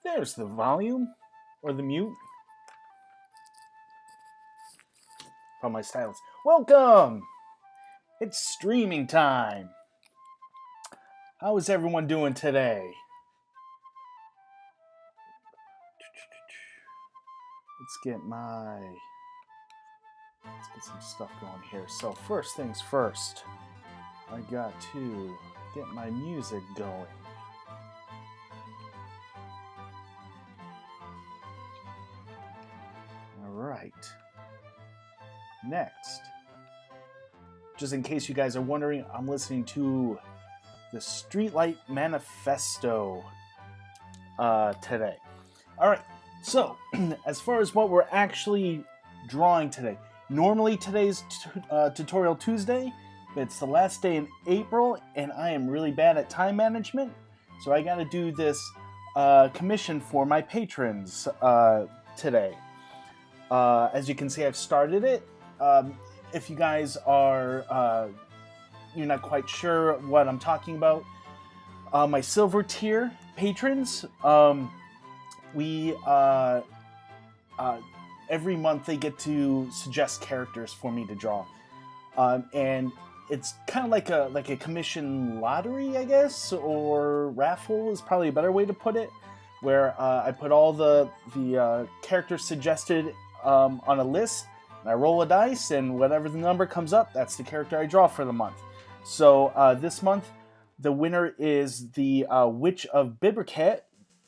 There's the volume, or the mute, from my stylus. Welcome! It's streaming time. How is everyone doing today? Let's get some stuff going here. So first things first, I got to get my music going. All right. Next, just in case you guys are wondering, I'm listening to the Streetlight Manifesto today. All right. So, as far as what we're actually drawing today, normally today's Tutorial Tuesday, but it's the last day in April, and I am really bad at time management, so I got to do this commission for my patrons today. As you can see, I've started it. If you guys are you're not quite sure what I'm talking about, my silver tier patrons, we every month they get to suggest characters for me to draw, and it's kind of like a commission lottery, I guess, or raffle is probably a better way to put it, where I put all the characters suggested on a list, and I roll a dice, and whatever the number comes up, that's the character I draw for the month. So this month, the winner is the Witch of Bibercat.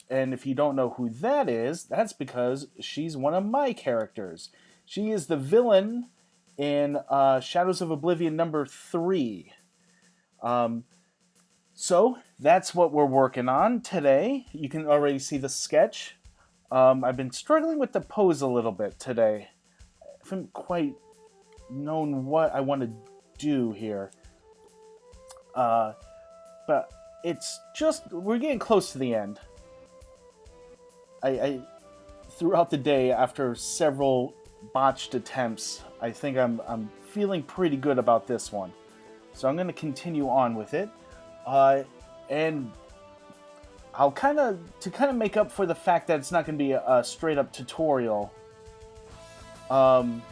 And if you don't know who that is, that's because she's one of my characters. She is the villain in Shadows of Oblivion number 3. So that's what we're working on today. You can already see the sketch. I've been struggling with the pose a little bit today. I haven't quite known what I want to do here. But it's just, we're getting close to the end. I throughout the day, after several botched attempts, I think I'm feeling pretty good about this one. So I'm going to continue on with it, and I'll kind of make up for the fact that it's not going to be a straight up tutorial. I'll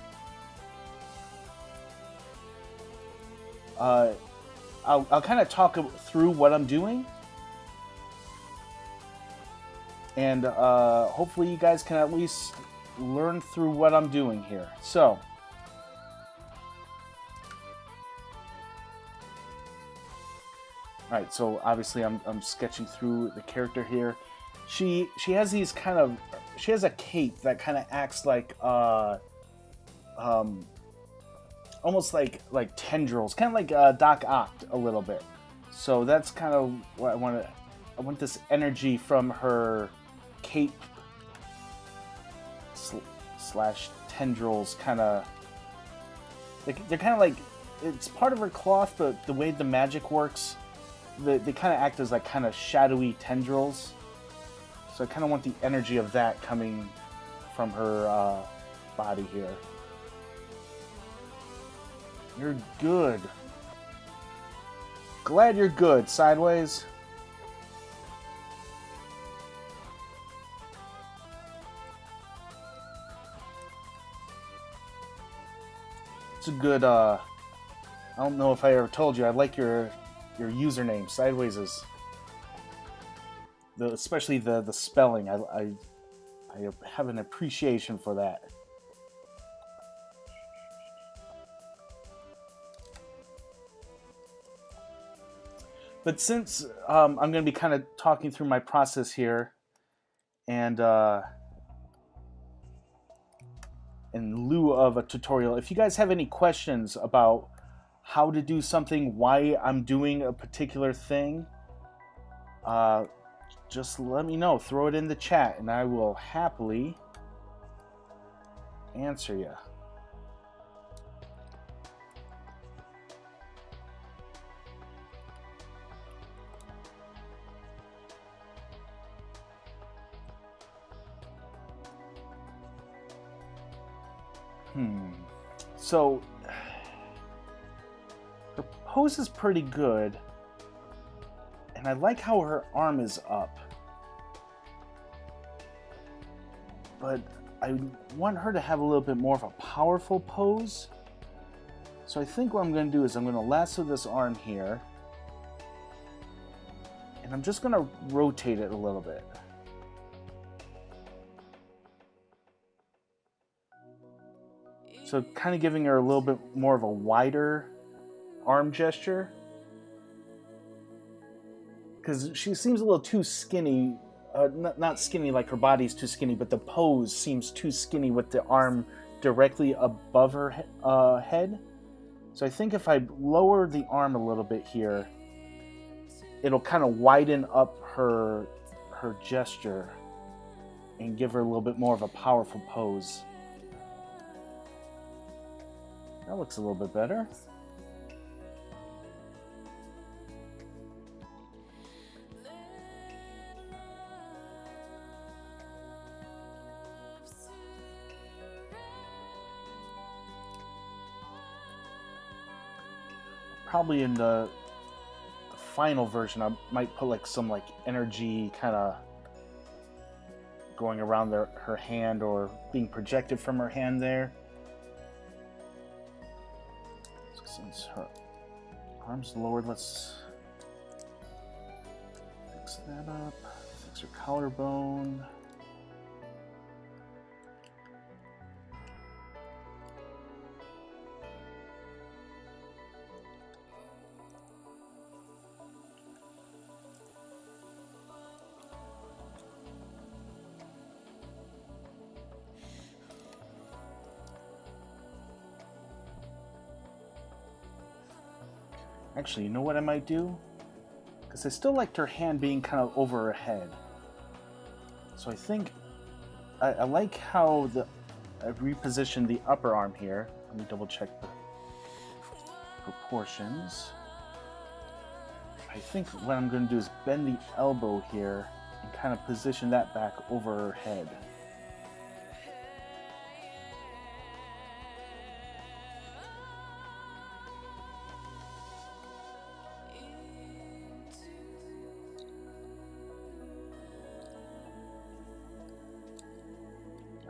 kind of talk through what I'm doing. And hopefully you guys can at least learn through what I'm doing here. So, alright, so obviously I'm sketching through the character here. She has these she has a cape that kind of acts like almost like tendrils, kind of like Doc Ock a little bit. So that's kind of what I want this energy from her cape slash tendrils, kind of. They're kind of like, it's part of her cloth, but the way the magic works, they kind of act as like kind of shadowy tendrils. So I kind of want the energy of that coming from her body here. You're good. Glad you're good, Sideways. It's a good, I don't know if I ever told you, I like your username. Sideways is, especially the spelling, I have an appreciation for that. But since I'm going to be kind of talking through my process here, and in lieu of a tutorial, if you guys have any questions about how to do something, why I'm doing a particular thing, just let me know. Throw it in the chat, and I will happily answer you. So, her pose is pretty good, and I like how her arm is up. but I want her to have a little bit more of a powerful pose. So I think what I'm going to do is I'm going to lasso this arm here, and I'm just going to rotate it a little bit. So kind of giving her a little bit more of a wider arm gesture. Because she seems a little too skinny. Not skinny like her body's too skinny, but the pose seems too skinny with the arm directly above her head. So I think if I lower the arm a little bit here, it'll kind of widen up her gesture and give her a little bit more of a powerful pose. That looks a little bit better. Probably in the final version, I might put like some like energy kind of going around her hand or being projected from her hand there. So since her arm's lowered, let's fix that up. Fix her collarbone. Actually, you know what I might do? Because I still liked her hand being kind of over her head. So I think I like how I repositioned the upper arm here. Let me double check the proportions. I think what I'm going to do is bend the elbow here and kind of position that back over her head.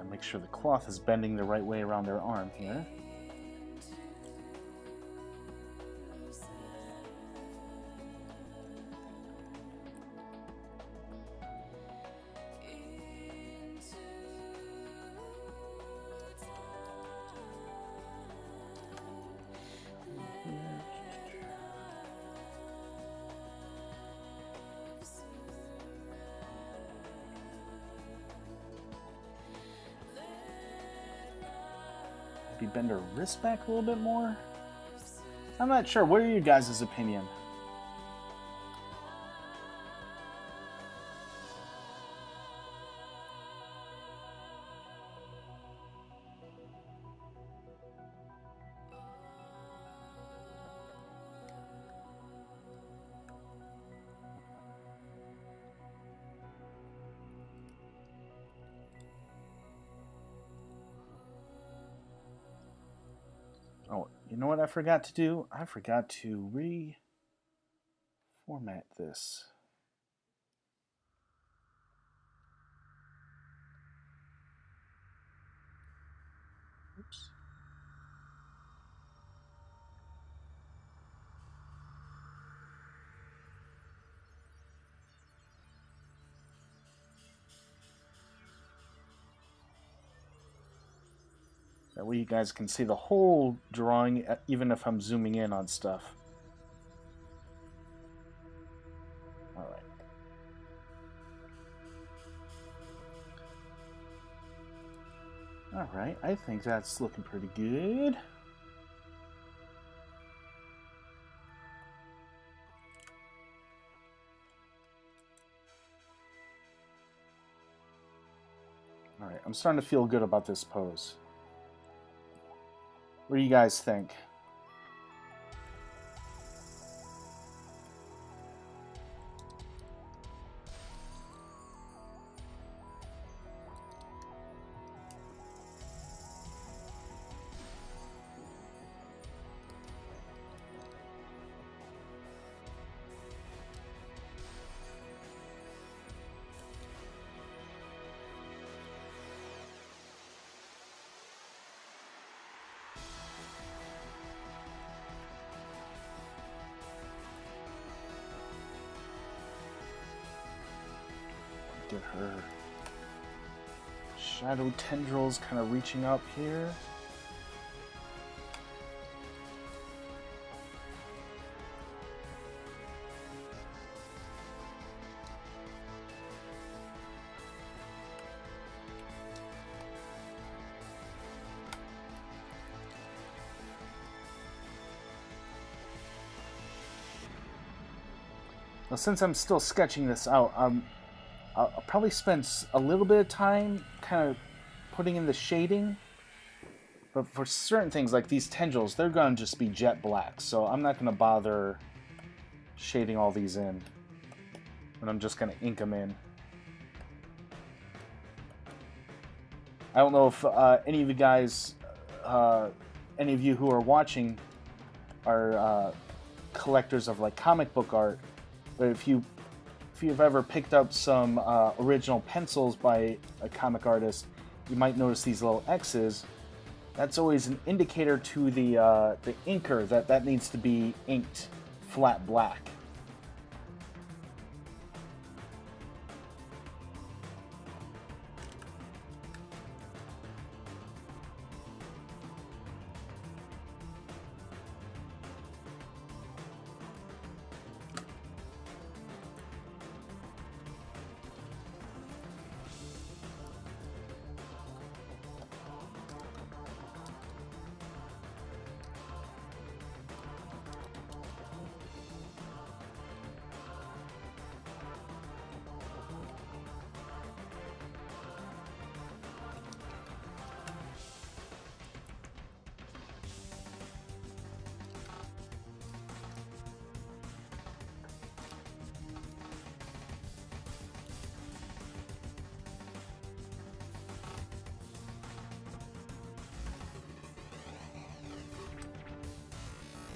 Make sure the cloth is bending the right way around their arm here. Bend her wrist back a little bit more. I'm not sure. What are your guys' opinion? Oh, you know what I forgot to do? I forgot to reformat this. Oops. That way you guys can see the whole drawing, even if I'm zooming in on stuff. Alright. Alright, I think that's looking pretty good. Alright, I'm starting to feel good about this pose. What do you guys think? her shadow tendrils kind of reaching up here. Now, since I'm still sketching this out, I'll probably spend a little bit of time kind of putting in the shading. But for certain things like these tendrils, they're going to just be jet black. So I'm not going to bother shading all these in. And I'm just going to ink them in. I don't know if any of you guys, any of you who are watching are collectors of like comic book art. But if you've ever picked up some original pencils by a comic artist, you might notice these little X's. That's always an indicator to the inker that needs to be inked flat black.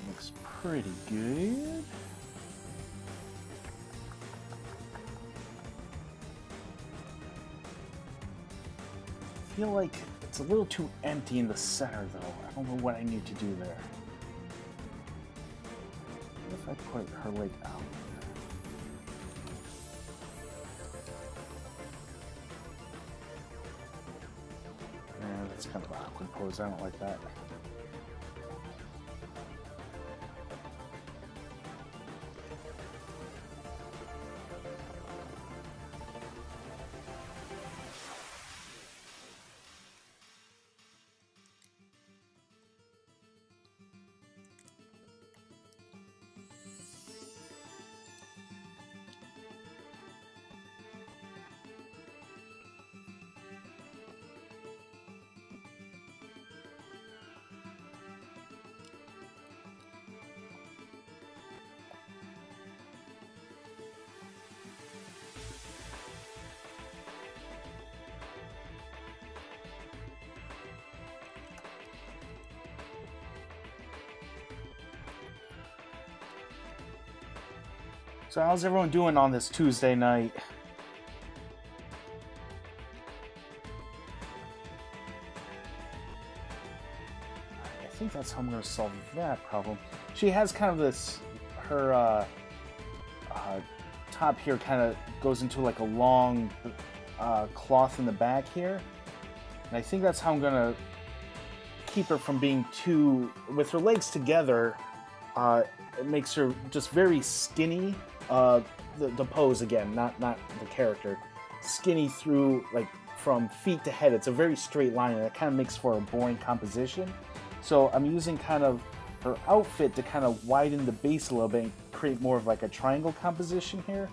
Looks pretty good. I feel like it's a little too empty in the center though. I don't know what I need to do there. What if I put her leg out? Yeah, that's kind of an awkward pose. I don't like that. So how's everyone doing on this Tuesday night? I think that's how I'm going to solve that problem. She has kind of this, her top here kind of goes into like a long cloth in the back here. And I think that's how I'm going to keep her from being too, with her legs together, it makes her just very skinny. The pose again, not the character. Skinny through, like, from feet to head. It's a very straight line, and it kind of makes for a boring composition. So I'm using kind of her outfit to kind of widen the base a little bit and create more of like a triangle composition here.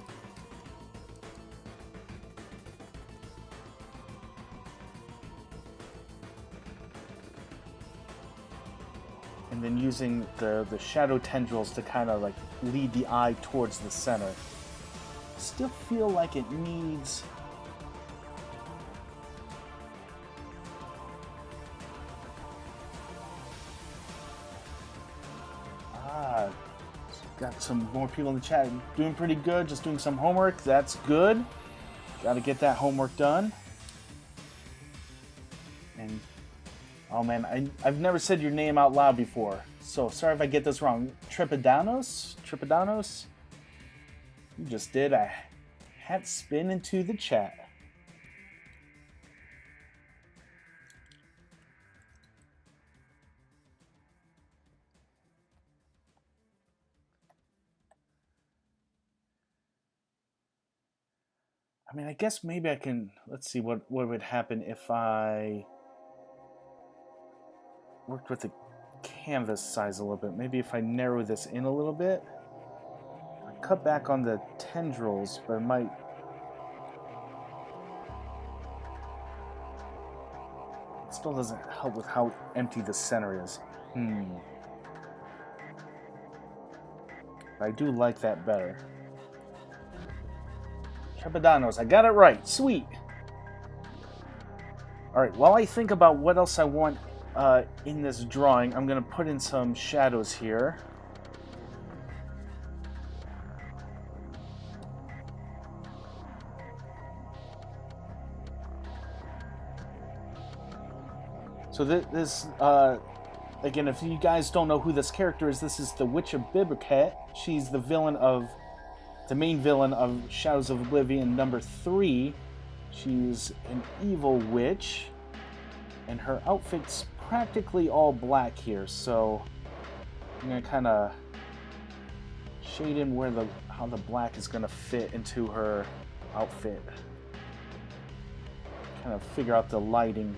And then using the shadow tendrils to kind of like lead the eye towards the center. Still feel like it needs... Got some more people in the chat doing pretty good, just doing some homework. That's good. Got to get that homework done. And oh man, I've never said your name out loud before, so sorry if I get this wrong. Tripodanos? Tripodanos? You just did a hat spin into the chat. I mean, I guess maybe I can... Let's see what would happen if I worked with the canvas size a little bit. Maybe if I narrow this in a little bit. I cut back on the tendrils, but it might... It still doesn't help with how empty the center is. I do like that better. Chapadanos, I got it right. Sweet. Alright, while I think about what else I want in this drawing, I'm going to put in some shadows here. So this again, if you guys don't know who this character is, this is the Witch of Bibiquet. She's the main villain of Shadows of Oblivion #3. She's an evil witch, and her outfit's practically all black here, so I'm gonna kind of shade in how the black is gonna fit into her outfit. Kind of figure out the lighting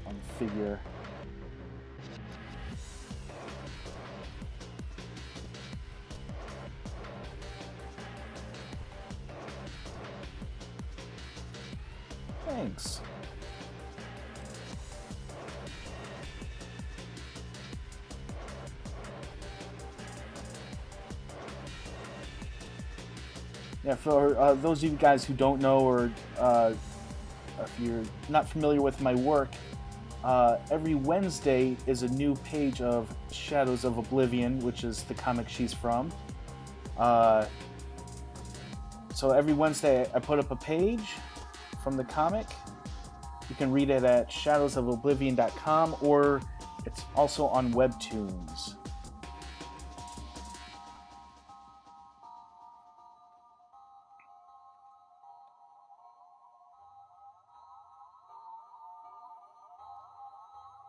on the figure. Thanks. Yeah, for those of you guys who don't know, or if you're not familiar with my work, every Wednesday is a new page of Shadows of Oblivion, which is the comic she's from. So every Wednesday I put up a page from the comic. You can read it at shadowsofoblivion.com, or it's also on Webtoons.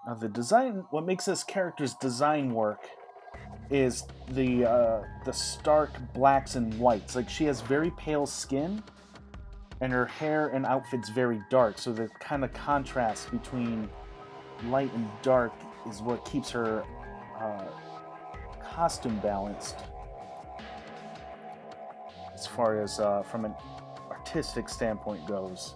Now the design, what makes this character's design work is the stark blacks and whites. Like, she has very pale skin, and her hair and outfit's very dark, so the kind of contrast between light and dark is what keeps her costume balanced, as far as from an artistic standpoint goes.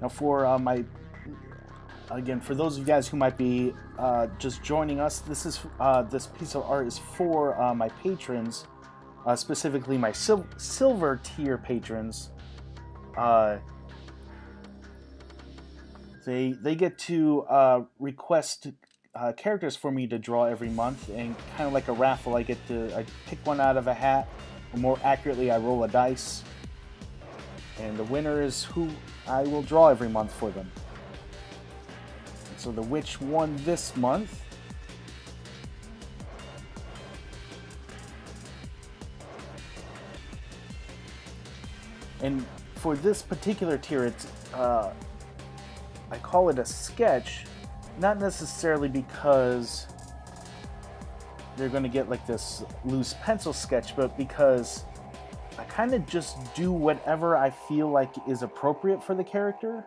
Now for for those of you guys who might be just joining us, this piece of art is for my patrons, specifically my silver tier patrons. They get to request characters for me to draw every month, and kind of like a raffle, I pick one out of a hat, or more accurately, I roll a dice, and the winner is who I will draw every month for them. So the witch won this month. And for this particular tier, it's I call it a sketch, not necessarily because they're going to get like this loose pencil sketch, but because I kind of just do whatever I feel like is appropriate for the character.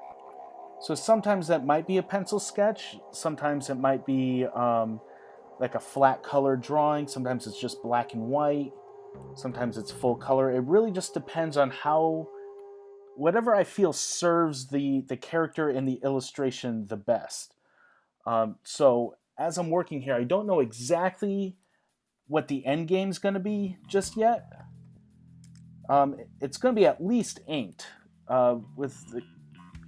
So sometimes that might be a pencil sketch. Sometimes it might be like a flat color drawing. Sometimes it's just black and white. Sometimes it's full color. It really just depends on how, whatever I feel serves the character and the illustration the best. So as I'm working here, I don't know exactly what the end game's going to be just yet. It's going to be at least inked with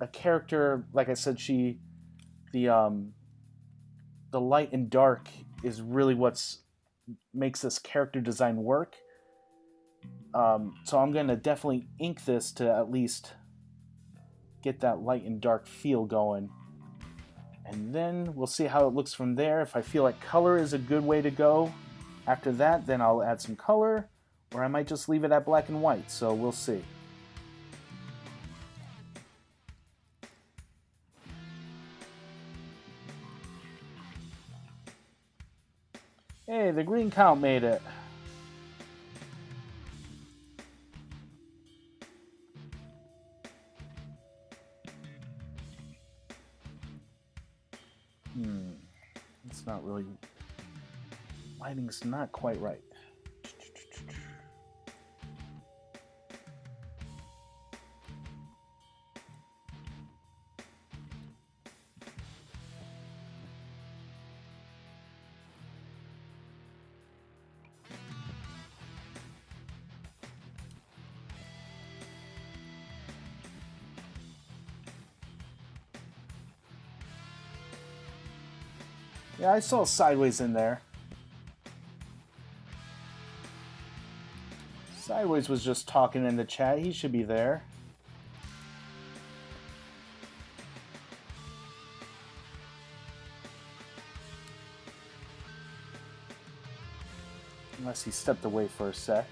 a character. Like I said, the light and dark is really what's makes this character design work. So I'm going to definitely ink this to at least get that light and dark feel going. And then we'll see how it looks from there. If I feel like color is a good way to go after that, then I'll add some color, or I might just leave it at black and white. So we'll see. Hey, the green count made it. It's not really... Lighting's not quite right. Yeah, I saw Sideways in there. Sideways was just talking in the chat. He should be there. Unless he stepped away for a sec.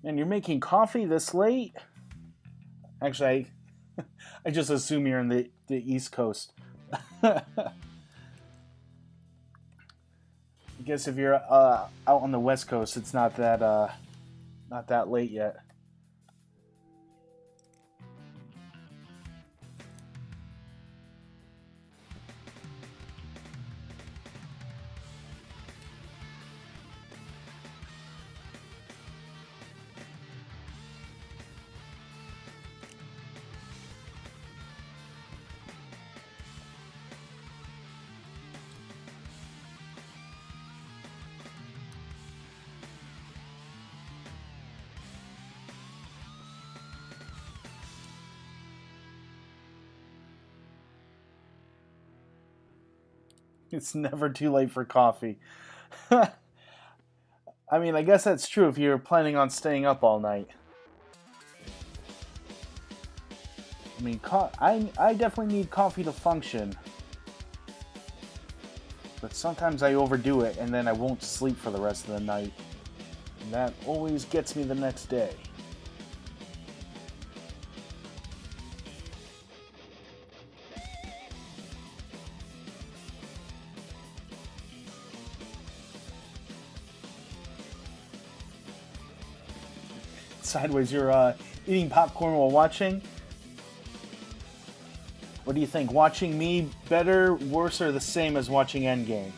And you're making coffee this late? Actually, I just assume you're in the East Coast. I guess if you're out on the West Coast, it's not that late yet. It's never too late for coffee. I mean, I guess that's true if you're planning on staying up all night. I mean, I definitely need coffee to function. But sometimes I overdo it and then I won't sleep for the rest of the night. And that always gets me the next day. Sideways, you're eating popcorn while watching. What do you think? Watching me better, worse, or the same as watching Endgame?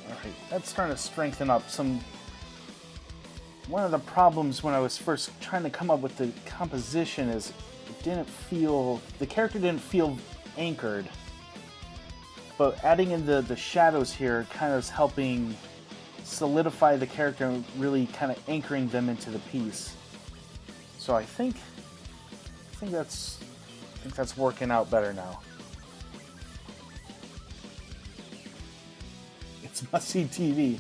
Alright, that's starting to strengthen up some. One of the problems when I was first trying to come up with the composition is the character didn't feel anchored. But adding in the shadows here kind of is helping solidify the character and really kind of anchoring them into the piece. So I think that's working out better now. It's must-see TV.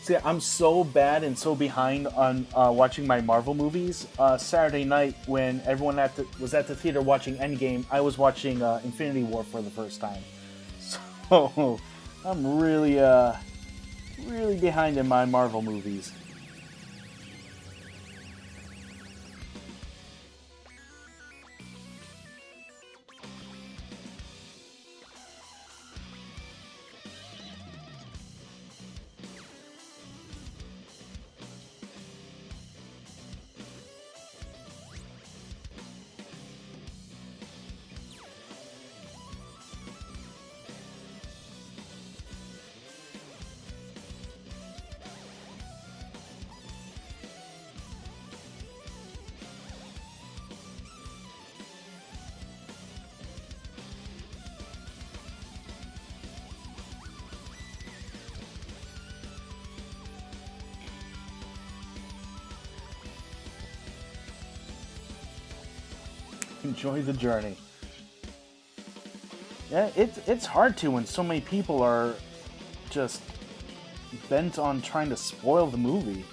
See, I'm so bad and so behind on watching my Marvel movies. Saturday night, when everyone was at the theater watching Endgame, I was watching Infinity War for the first time. So I'm really behind in my Marvel movies. Enjoy the journey. Yeah, it's hard to when so many people are just bent on trying to spoil the movie.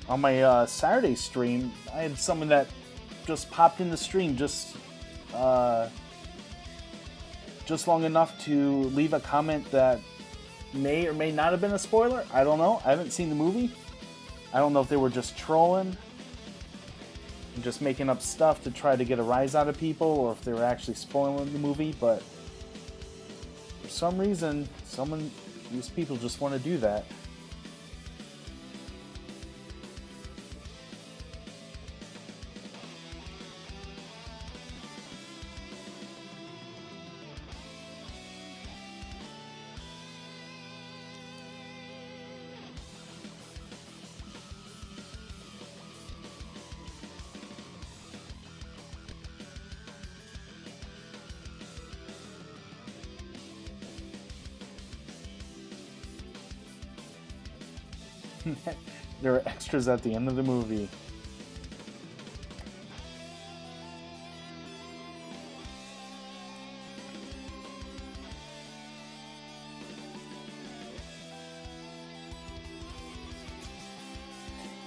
On my Saturday stream, I had someone that just popped in the stream just long enough to leave a comment that may or may not have been a spoiler. I don't know. I haven't seen the movie. I don't know if they were just trolling and just making up stuff to try to get a rise out of people, or if they were actually spoiling the movie, but for some reason, these people just want to do that. There are extras at the end of the movie.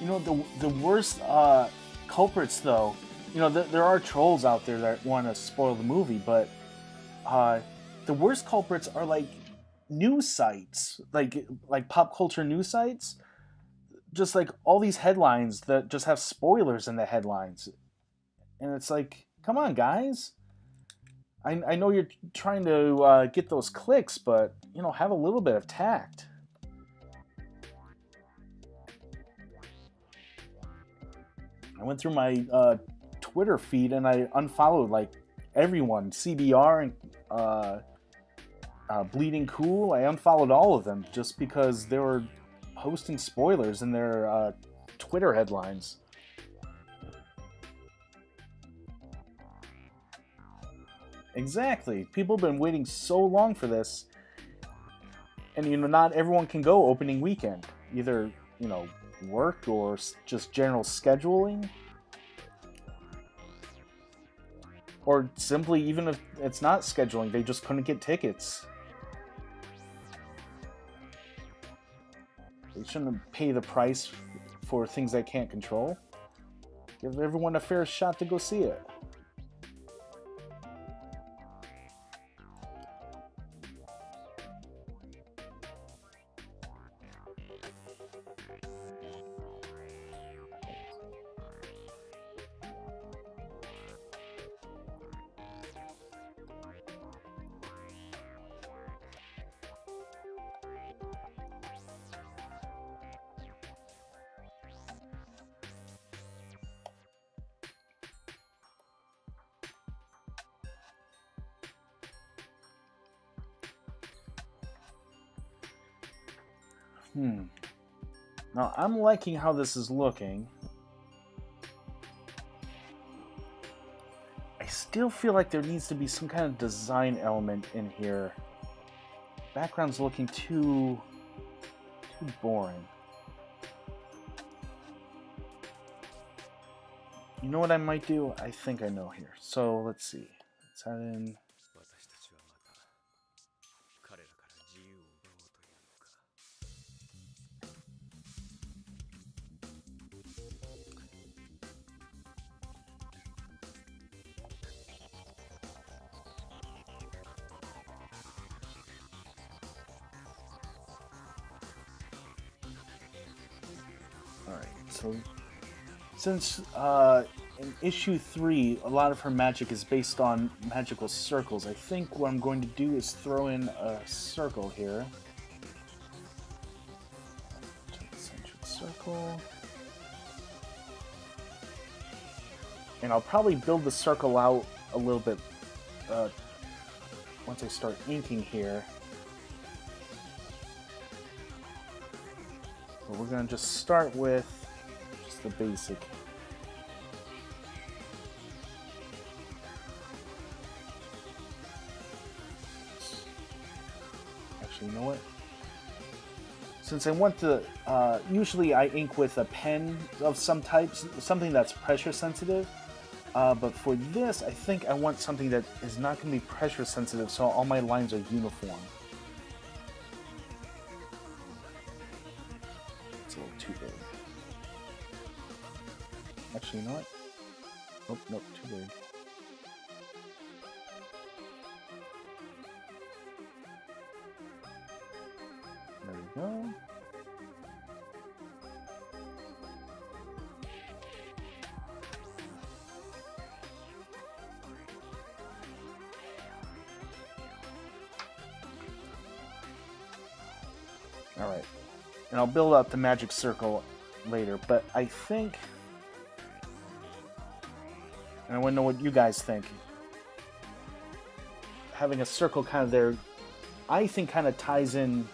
You know, the worst culprits, though, you know, there are trolls out there that want to spoil the movie, but the worst culprits are like news sites, like pop culture news sites. Just like all these headlines that just have spoilers in the headlines. And it's like, come on, guys. I know you're trying to get those clicks, but, you know, have a little bit of tact. I went through my Twitter feed and I unfollowed like everyone, CBR and Bleeding Cool. I unfollowed all of them just because they were posting spoilers in their Twitter headlines. Exactly. People have been waiting so long for this. And, you know, not everyone can go opening weekend. Either, you know, work or just general scheduling. Or simply, even if it's not scheduling, they just couldn't get tickets. They shouldn't pay the price for things they can't control. Give everyone a fair shot to go see it. Now, I'm liking how this is looking. I still feel like there needs to be some kind of design element in here. Background's looking too boring. You know what I might do? I think I know here. So, let's see. Let's add in... Alright, so since in issue 3, a lot of her magic is based on magical circles, I think what I'm going to do is throw in a circle here. Centered circle. And I'll probably build the circle out a little bit once I start inking here. But we're going to just start with just the basic. Actually, you know what? Since I want to, usually I ink with a pen of some type, something that's pressure sensitive. But for this, I think I want something that is not going to be pressure sensitive, so all my lines are uniform. It's a little too big. Actually, you know what? Oh, nope, too big. There we go. Alright, and I'll build out the magic circle later, but I think, and I want to know what you guys think, having a circle kind of there, I think kind of ties in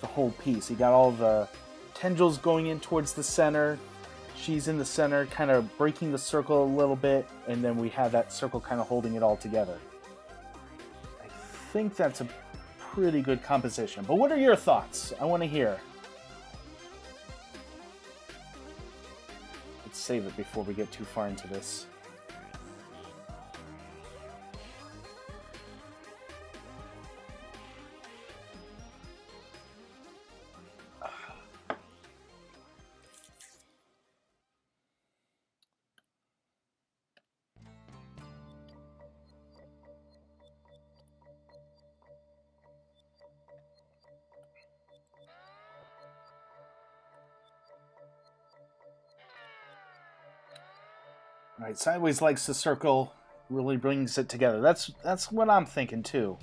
the whole piece. You got all the tendrils going in towards the center, she's in the center, kind of breaking the circle a little bit, and then we have that circle kind of holding it all together. I think that's a pretty good composition. But what are your thoughts? I want to hear. Let's save it before we get too far into this. Alright, Sideways likes the circle, really brings it together. That's what I'm thinking too.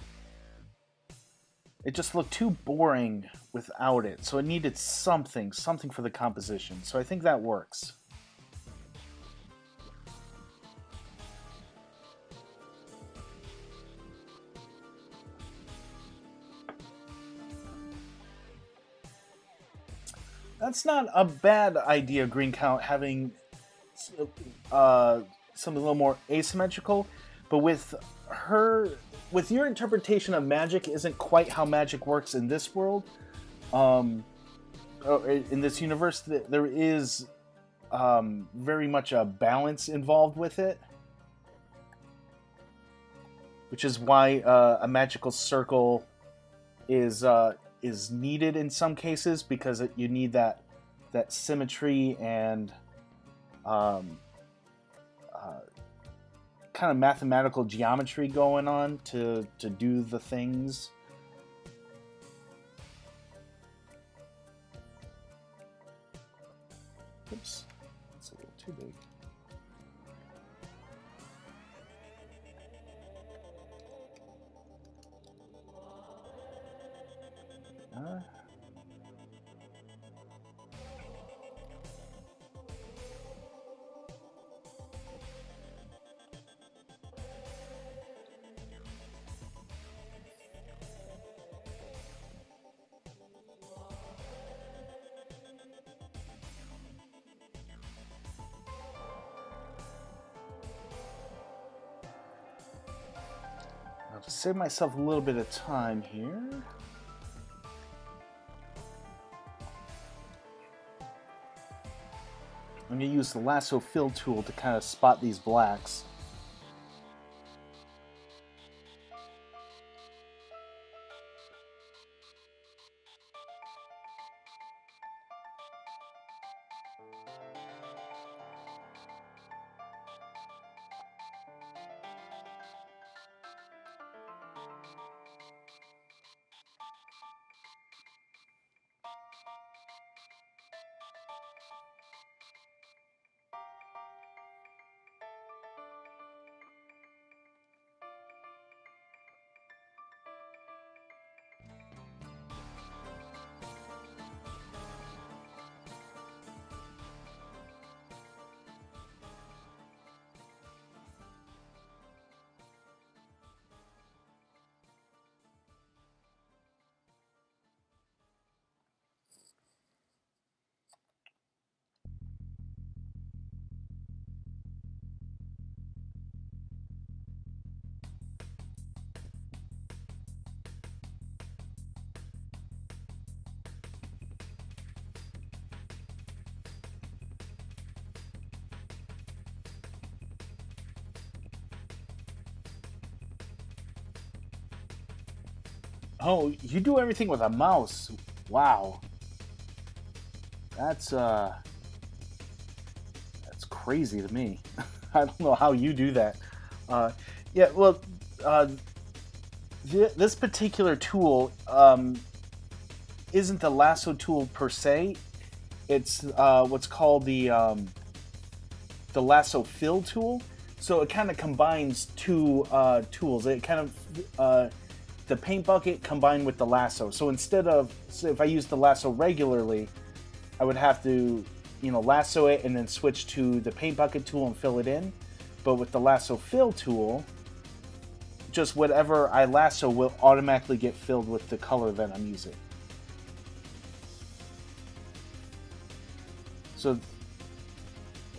It just looked too boring without it, so it needed something for the composition. So I think that works. That's not a bad idea, Green Count, having something a little more asymmetrical, but with your interpretation of magic isn't quite how magic works in this world. Um, in this universe, there is very much a balance involved with it, which is why a magical circle is needed in some cases, because you need that symmetry and um, kind of mathematical geometry going on to do the things. Oops, that's a little too big. Now, to save myself a little bit of time here, I'm going to use the lasso fill tool to kind of spot these blacks. Oh, you do everything with a mouse. Wow. That's crazy to me. I don't know how you do that. Yeah, well, uh, this particular tool isn't the lasso tool per se. It's what's called the lasso fill tool. So it kind of combines two tools. It kind of the paint bucket combined with the lasso. So if I use the lasso regularly, I would have to, lasso it and then switch to the paint bucket tool and fill it in. But with the lasso fill tool, just whatever I lasso will automatically get filled with the color that I'm using. So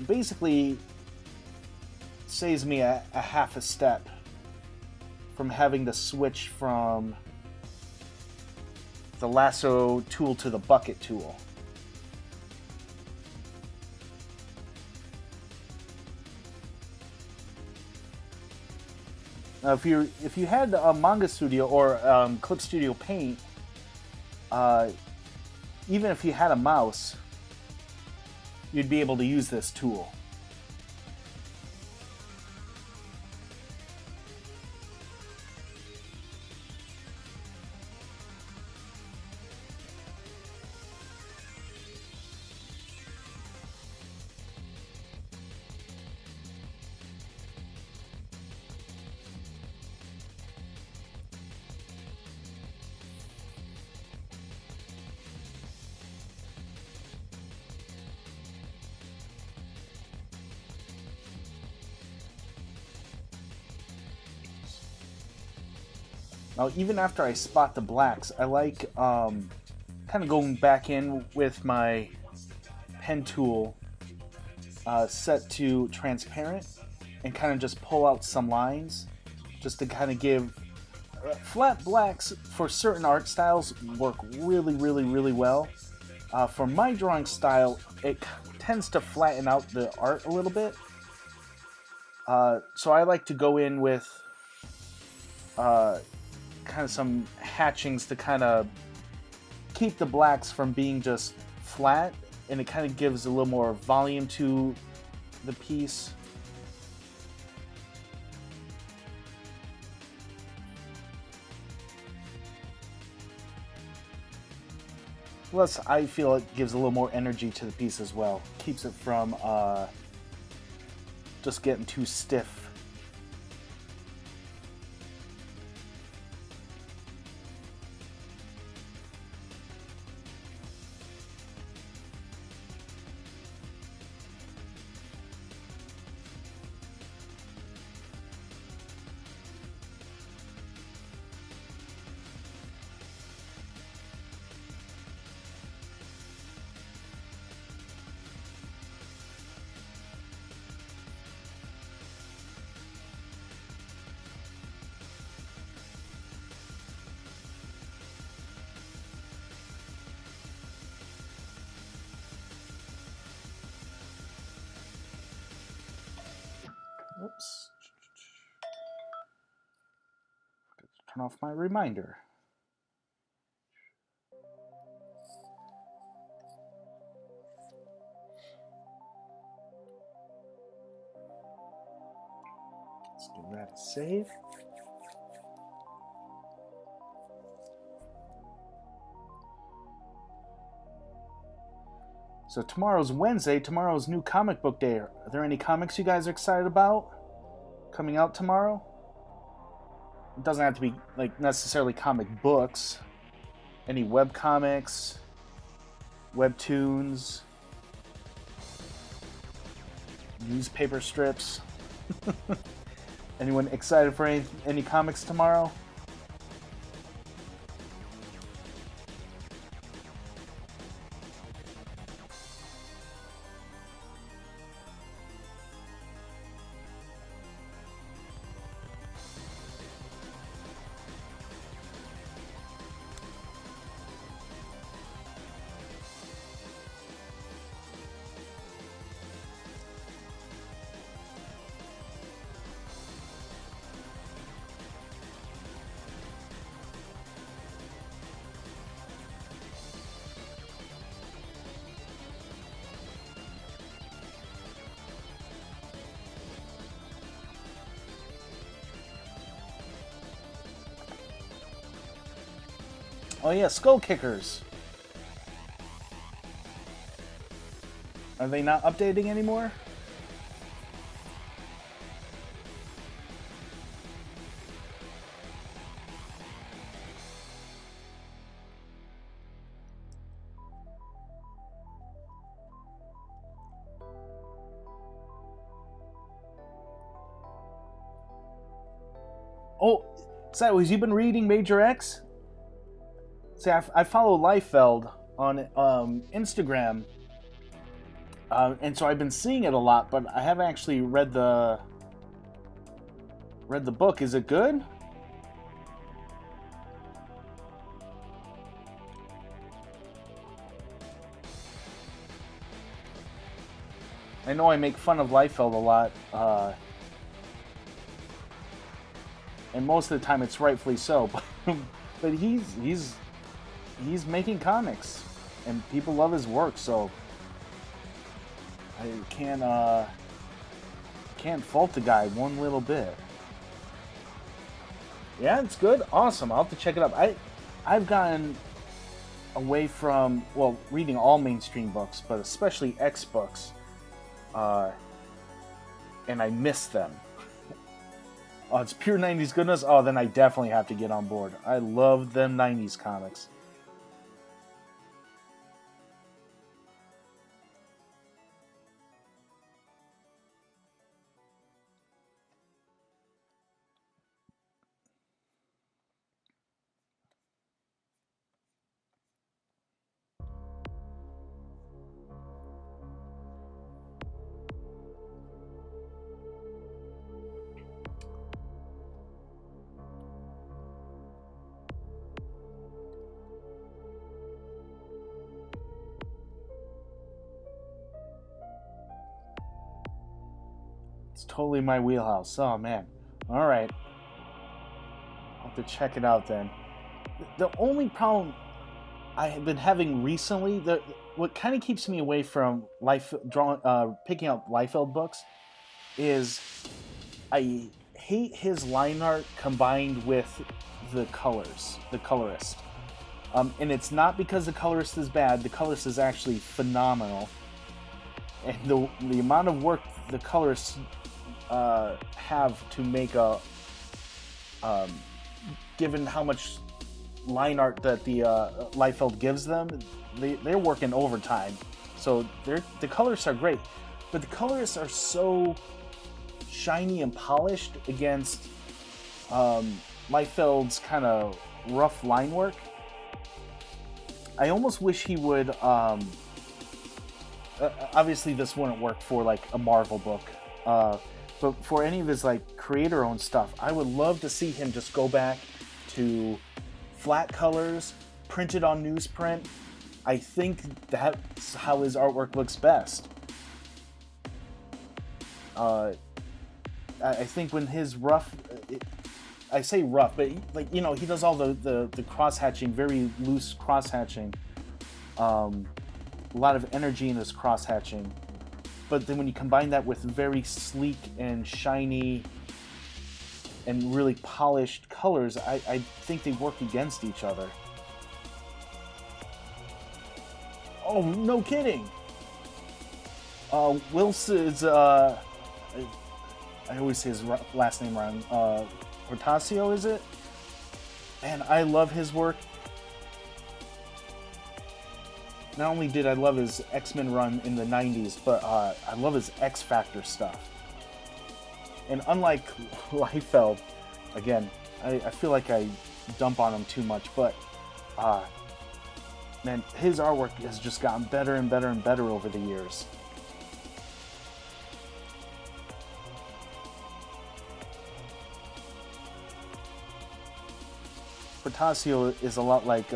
basically saves me a half a step from having to switch from the lasso tool to the bucket tool. Now, if you had a Manga Studio or Clip Studio Paint, even if you had a mouse, you'd be able to use this tool. Now, even after I spot the blacks, I like kind of going back in with my pen tool set to transparent and kind of just pull out some lines just to kind of give flat blacks for certain art styles work really, really, really well. For my drawing style, it tends to flatten out the art a little bit. So I like to go in with kind of some hatchings to kind of keep the blacks from being just flat, and it kind of gives a little more volume to the piece. Plus, I feel it gives a little more energy to the piece as well. Keeps it from just getting too stiff. Oops. Turn off my reminder. Let's give that a save. So tomorrow's Wednesday. Tomorrow's New Comic Book Day. Are there any comics you guys are excited about coming out tomorrow? It doesn't have to be like necessarily comic books. Any web comics, webtoons, newspaper strips. Anyone excited for any comics tomorrow? Oh yeah, Skull Kickers. Are they not updating anymore? Oh, Sideways, you've been reading Major X? See, I follow Liefeld on Instagram, and so I've been seeing it a lot, but I haven't actually read the book. Is it good? I know I make fun of Liefeld a lot, and most of the time it's rightfully so. But he's making comics, and people love his work, so I can't fault the guy one little bit. Yeah, it's good. Awesome. I'll have to check it out. I've gotten away from, well, reading all mainstream books, but especially X books, and I miss them. Oh, it's pure 90s goodness. Oh, then I definitely have to get on board. I love them 90s comics. It's totally my wheelhouse. Oh man. All right. I'll have to check it out then. The only problem I have been having recently, what kind of keeps me away from picking up Liefeld books, is I hate his line art combined with the colorist. And it's not because the colorist is bad. The colorist is actually phenomenal, and the amount of work the colorists have to make given how much line art that the Liefeld gives them, they're working overtime. So the colorists are great, but the colorists are so shiny and polished against Liefeld's kind of rough line work. I almost wish he would. Obviously, this wouldn't work for like a Marvel book, but for any of his like creator-owned stuff, I would love to see him just go back to flat colors, printed on newsprint. I think that's how his artwork looks best. I think when his rough, I say rough, but like, you know, he does all the cross-hatching, very loose cross-hatching. A lot of energy in his cross-hatching. But then when you combine that with very sleek and shiny and really polished colors, I think they work against each other. Oh, no kidding! Wilson's, I always say his last name wrong, Portacio, is it? Man, I love his work. Not only did I love his X-Men run in the 90s, but I love his X-Factor stuff. And unlike Liefeld, again, I feel like I dump on him too much, but man, his artwork has just gotten better and better and better over the years. Portacio is a lot like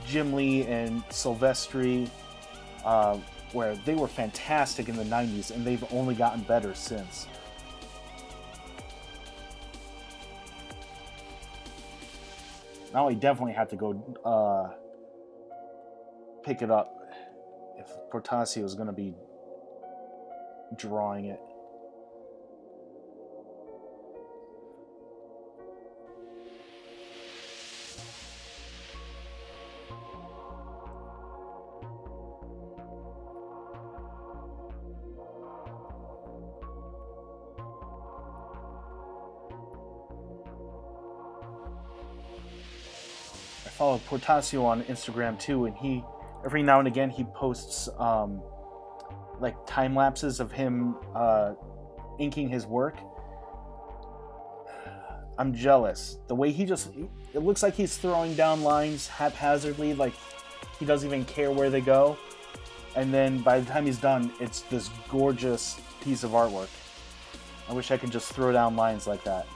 Jim Lee and Silvestri, where they were fantastic in the 90s, and they've only gotten better since. Now I definitely have to go pick it up if Portacio is going to be drawing it. I follow Portacio on Instagram too, and he every now and again he posts like time lapses of him inking his work. I'm jealous. The way it looks like he's throwing down lines haphazardly, like he doesn't even care where they go. And then by the time he's done, it's this gorgeous piece of artwork. I wish I could just throw down lines like that.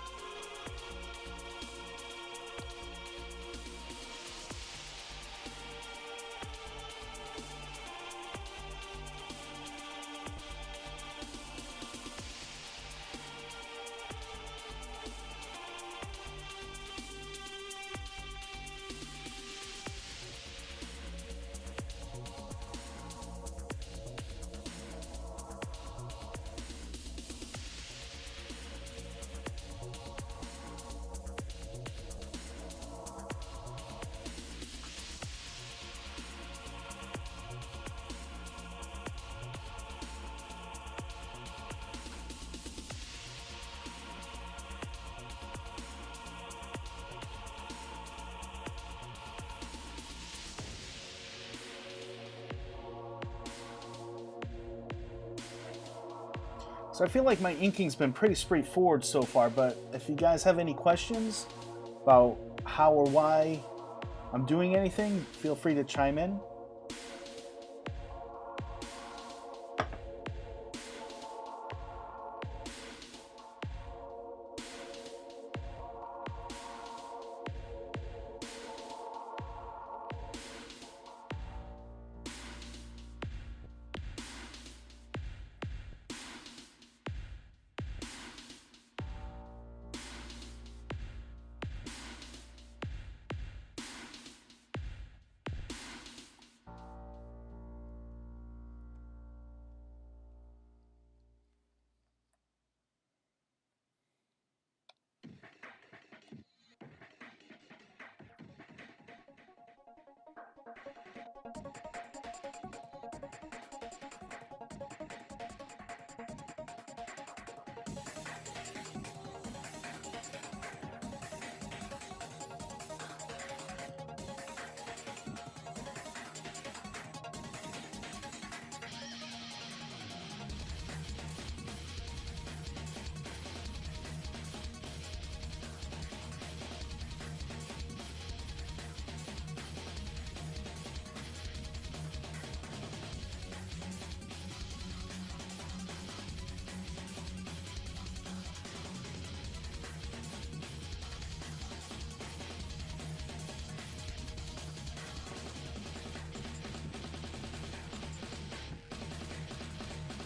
So I feel like my inking's been pretty straightforward so far, but if you guys have any questions about how or why I'm doing anything, feel free to chime in.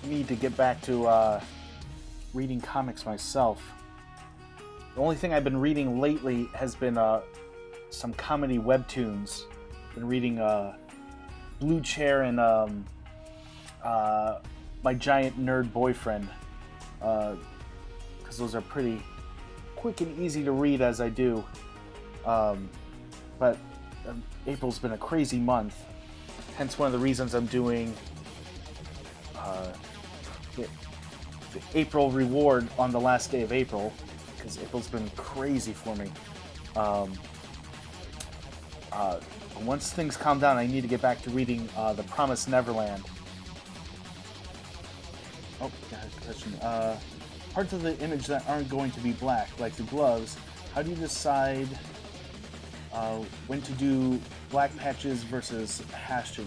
need to get back to reading comics myself. The only thing I've been reading lately has been some comedy webtoons. Been reading Blue Chair and My Giant Nerd Boyfriend, because those are pretty quick and easy to read as I do. But April's been a crazy month, hence one of the reasons I'm doing the April reward on the last day of April, because April's been crazy for me. Once things calm down, I need to get back to reading The Promised Neverland. Oh, got a question. Parts of the image that aren't going to be black, like the gloves, how do you decide when to do black patches versus hashing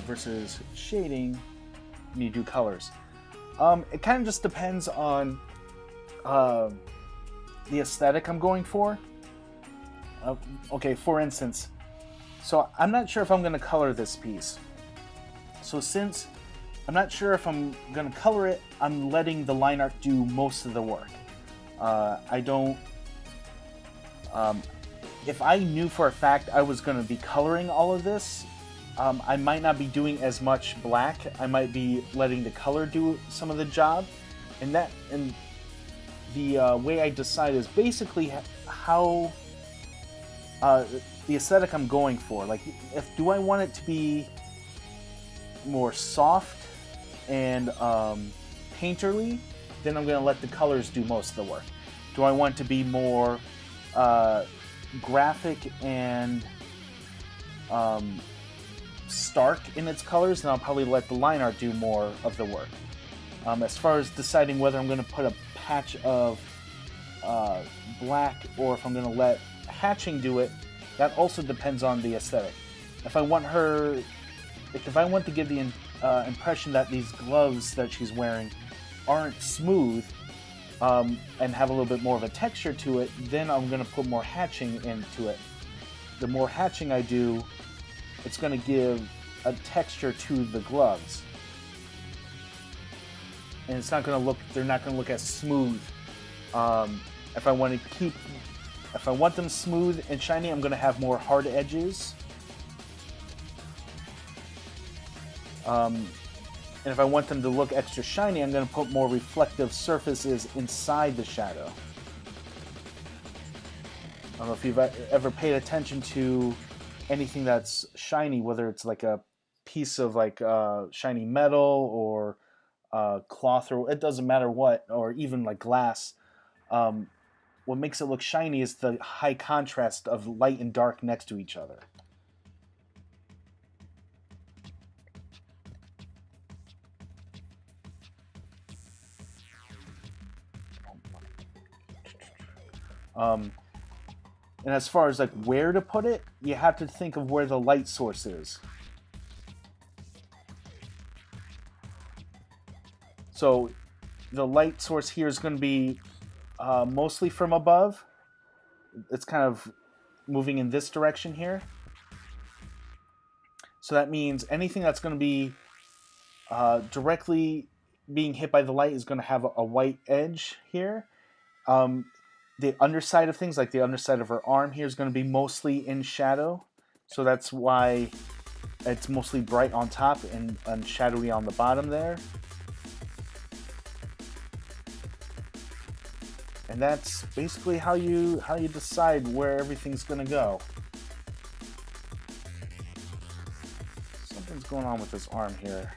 versus shading when you do colors? It kind of just depends on the aesthetic I'm going for. Okay, for instance, so I'm not sure if I'm going to color this piece. So since I'm not sure if I'm going to color it, I'm letting the line art do most of the work. I don't... if I knew for a fact I was going to be coloring all of this, I might not be doing as much black. I might be letting the color do some of the job. And the way I decide is basically how... the aesthetic I'm going for. Like, do I want it to be more soft and painterly? Then I'm going to let the colors do most of the work. Do I want it to be more graphic and stark in its colors? Then I'll probably let the line art do more of the work. As far as deciding whether I'm going to put a patch of black or if I'm going to let hatching do it, that also depends on the aesthetic. If I want to give the impression that these gloves that she's wearing aren't smooth and have a little bit more of a texture to it, then I'm going to put more hatching into it. The more hatching I do, it's going to give a texture to the gloves, and it's not going to look. They're not going to look as smooth. If I want them smooth and shiny, I'm going to have more hard edges. And if I want them to look extra shiny, I'm going to put more reflective surfaces inside the shadow. I don't know if you've ever paid attention to anything that's shiny, whether it's like a piece of like shiny metal or cloth, or it doesn't matter what, or even like glass. What makes it look shiny is the high contrast of light and dark next to each other. And as far as like where to put it, you have to think of where the light source is. So the light source here is going to be mostly from above. It's kind of moving in this direction here. So that means anything that's going to be directly being hit by the light is going to have a white edge here. The underside of things, like the underside of her arm here, is going to be mostly in shadow. So that's why it's mostly bright on top and shadowy on the bottom there. And that's basically how you decide where everything's going to go. Something's going on with his arm here.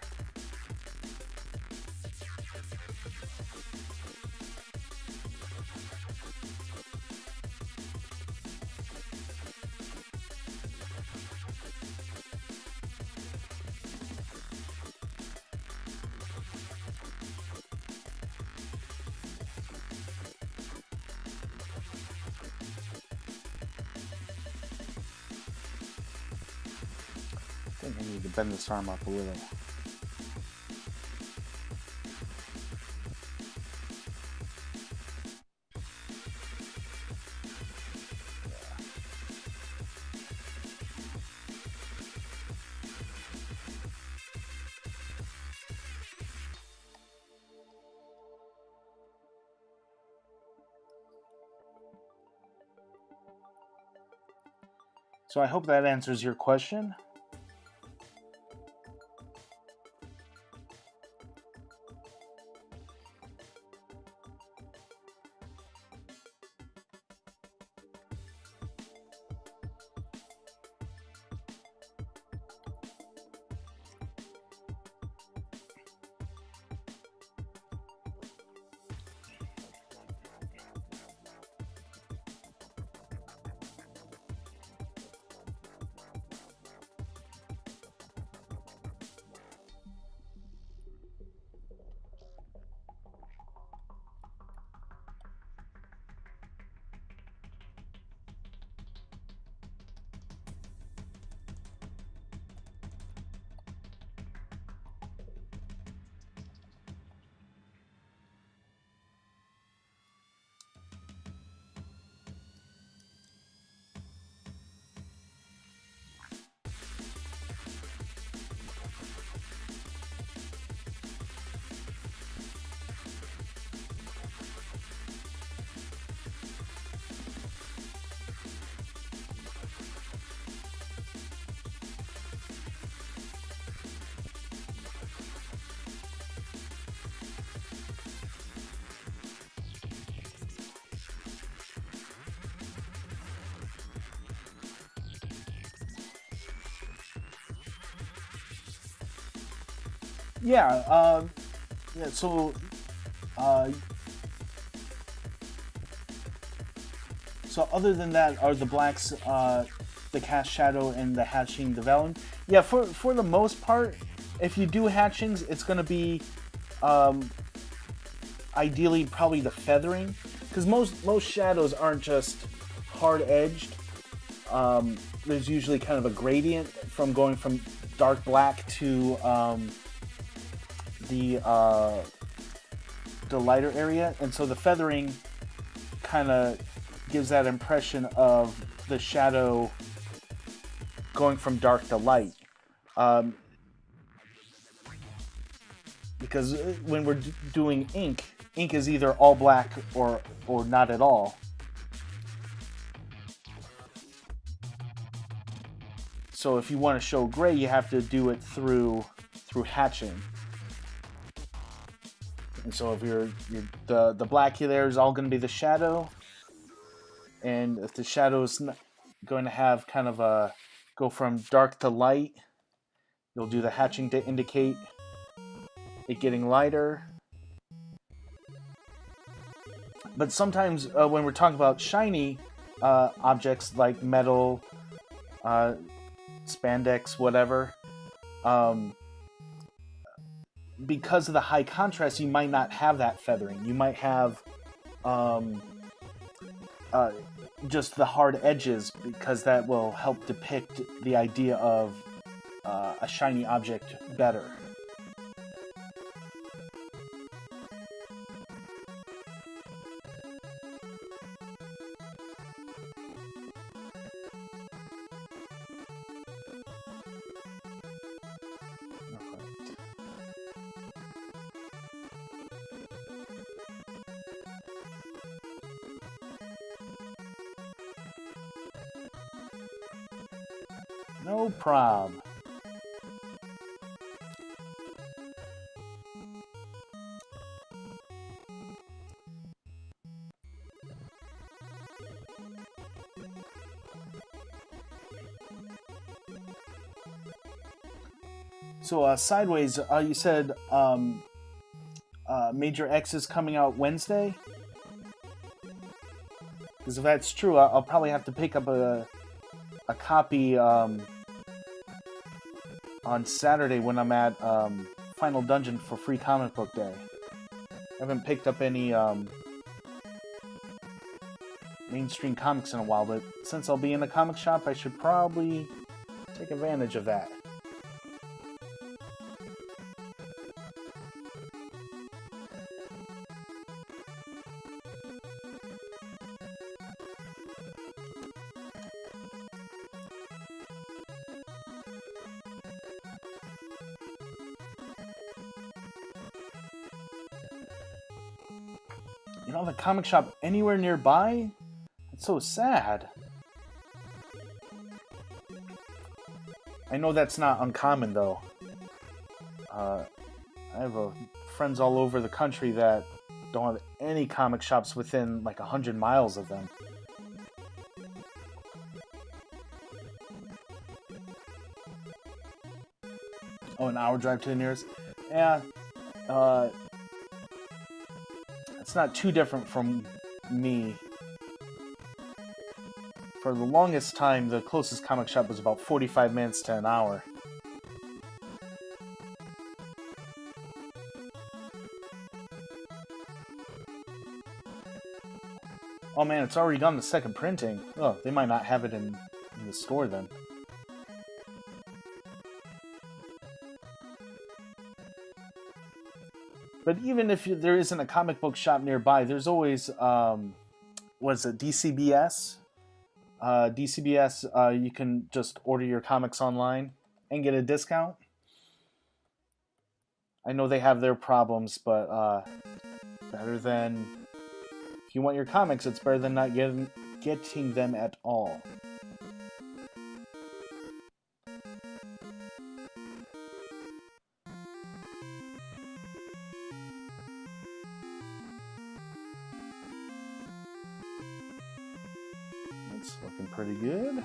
I think I need to bend this arm up a little. So I hope that answers your question. Yeah, yeah. Uh, so other than that, are the blacks, the cast shadow and the hatching development? Yeah, for the most part, if you do hatchings, it's going to be ideally probably the feathering, because most shadows aren't just hard edged. There's usually kind of a gradient from going from dark black to the lighter area, and so the feathering kind of gives that impression of the shadow going from dark to light. Because when we're doing ink is either all black or not at all. So if you want to show gray, you have to do it through hatching. And so if the black here there is all going to be the shadow, and if the shadow is going to have kind of a go from dark to light, you'll do the hatching to indicate it getting lighter. But sometimes when we're talking about shiny objects like metal, spandex, whatever, because of the high contrast, you might not have that feathering. You might have just the hard edges, because that will help depict the idea of a shiny object better. No prob. So, Sideways, you said Major X is coming out Wednesday? Because if that's true, I'll probably have to pick up a copy on Saturday when I'm at Final Dungeon for Free Comic Book Day. I haven't picked up any mainstream comics in a while, but since I'll be in the comic shop, I should probably take advantage of that. You don't have a comic shop anywhere nearby? That's so sad. I know that's not uncommon, though. I have friends all over the country that don't have any comic shops within like 100 miles of them. Oh, an hour drive to the nearest? Yeah. It's not too different from me. For the longest time, the closest comic shop was about 45 minutes to an hour. Oh man, it's already gone to second printing. Oh, they might not have it in the store then. But even if there isn't a comic book shop nearby, there's always, what's it, DCBS? DCBS, you can just order your comics online and get a discount. I know they have their problems, but better than... If you want your comics, it's better than not getting them at all. It's looking pretty good.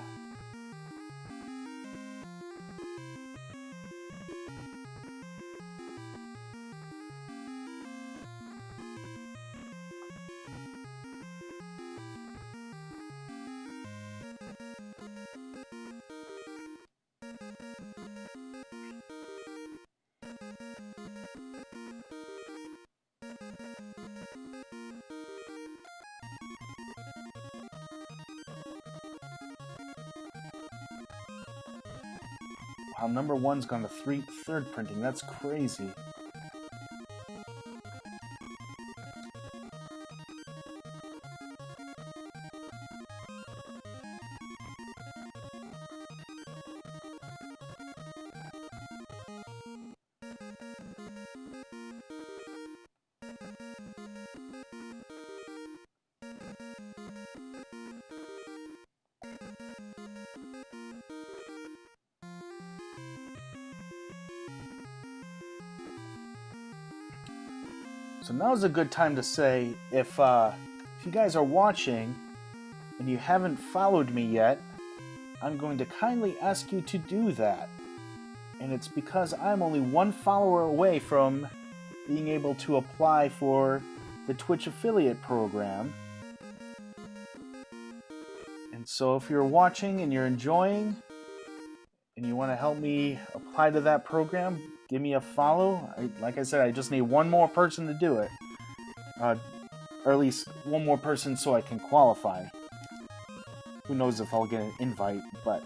Wow, number one's gone to third printing. That's crazy. So now's a good time to say, if you guys are watching and you haven't followed me yet, I'm going to kindly ask you to do that. And it's because I'm only one follower away from being able to apply for the Twitch affiliate program. And so if you're watching and you're enjoying and you want to help me apply to that program, give me a follow. Like I said, I just need one more person to do it. Or at least one more person so I can qualify. Who knows if I'll get an invite, but...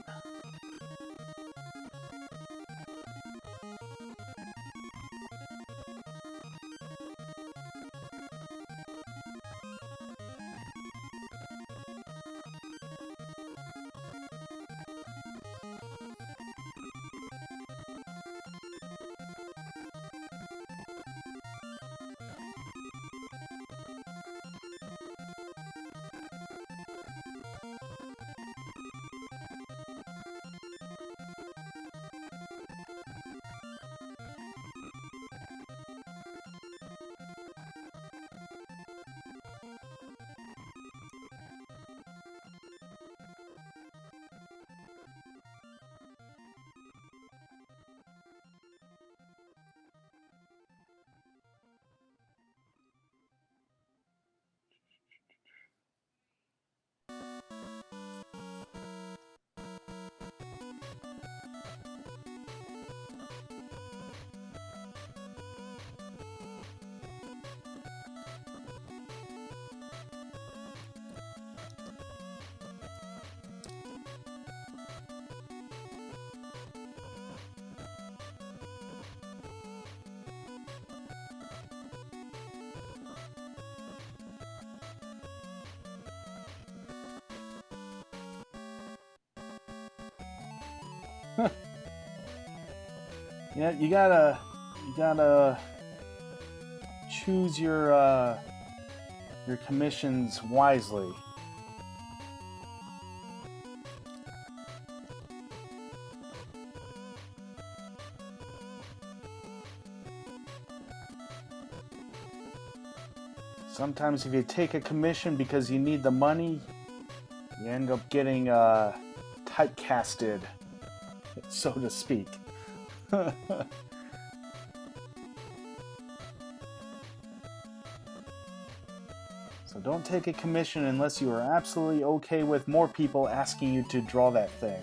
Yeah, you gotta choose your commissions wisely. sometimes if you take a commission because you need the money, you end up getting typecasted, so to speak. So don't take a commission unless you are absolutely okay with more people asking you to draw that thing.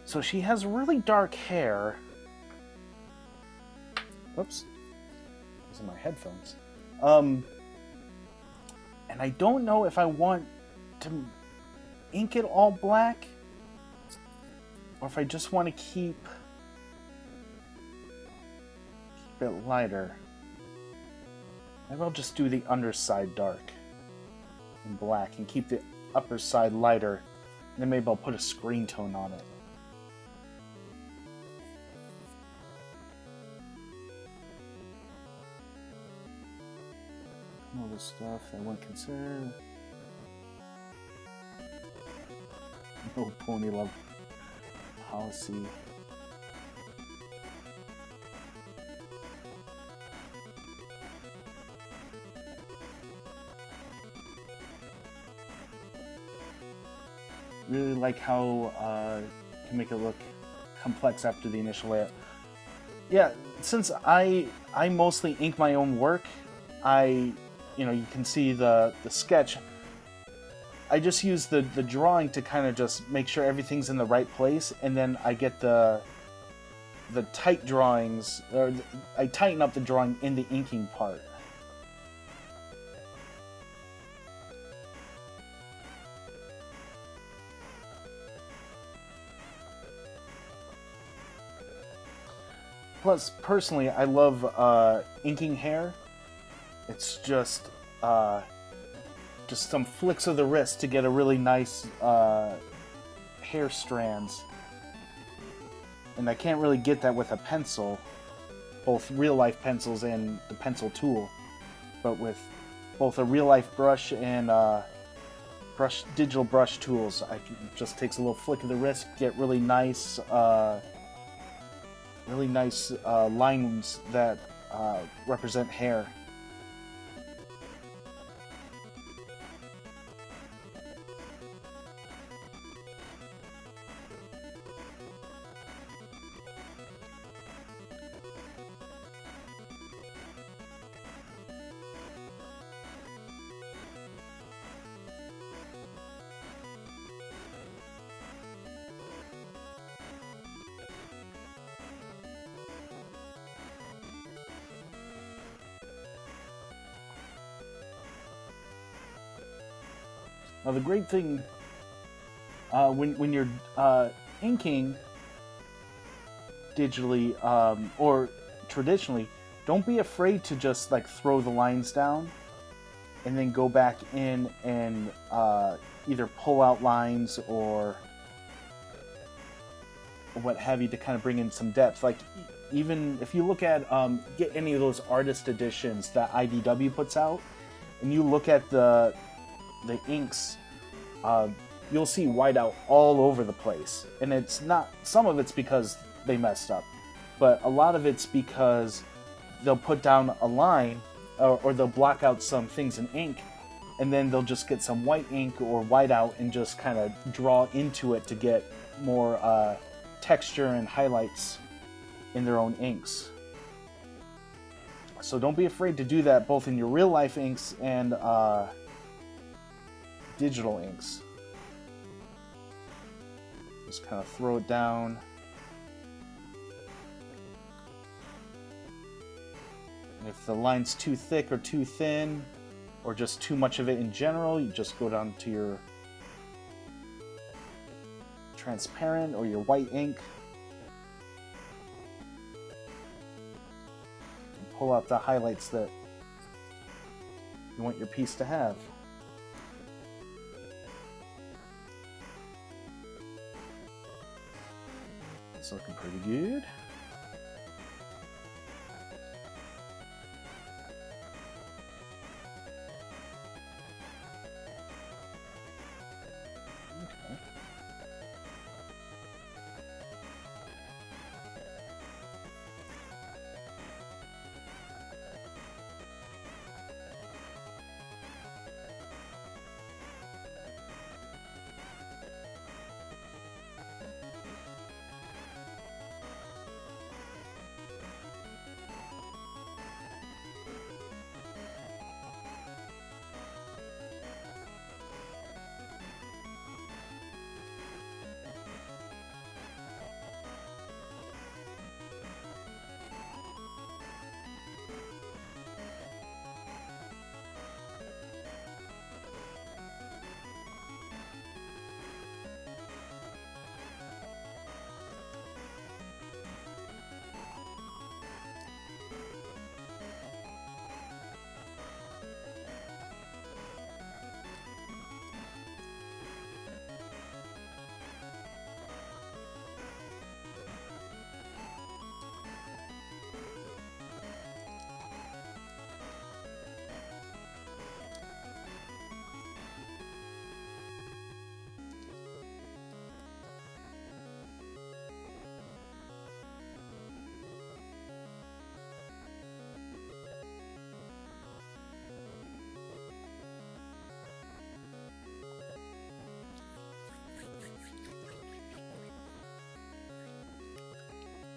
So she has really dark hair. Oops. Those are my headphones. And I don't know if I want to ink it all black or if I just want to keep it lighter. Maybe I'll just do the underside dark and black and keep the upper side lighter. And then maybe I'll put a screen tone on it. All this stuff I wouldn't consider. No pony love policy. Really like how you can make it look complex after the initial layout. Yeah, since I mostly ink my own work, you can see the sketch. I just use the drawing to kind of just make sure everything's in the right place, and then I get the tight drawings, or I tighten up the drawing in the inking part. Plus, personally, I love inking hair. It's just some flicks of the wrist to get a really nice hair strands. And I can't really get that with a pencil, both real-life pencils and the pencil tool. But with both a real-life brush and digital brush tools, it just takes a little flick of the wrist, get really nice lines that represent hair. Now the great thing when you're inking digitally or traditionally, don't be afraid to just like throw the lines down and then go back in and either pull out lines or what have you to kind of bring in some depth. Like even if you look at get any of those artist editions that IDW puts out, and you look at the inks, you'll see whiteout all over the place. And it's not, some of it's because they messed up, but a lot of it's because they'll put down a line or they'll block out some things in ink, and then they'll just get some white ink or whiteout and just kind of draw into it to get more texture and highlights in their own inks. So don't be afraid to do that both in your real life inks and digital inks. Just kind of throw it down. And if the line's too thick or too thin, or just too much of it in general, you just go down to your transparent or your white ink. And pull out the highlights that you want your piece to have. It's looking pretty good.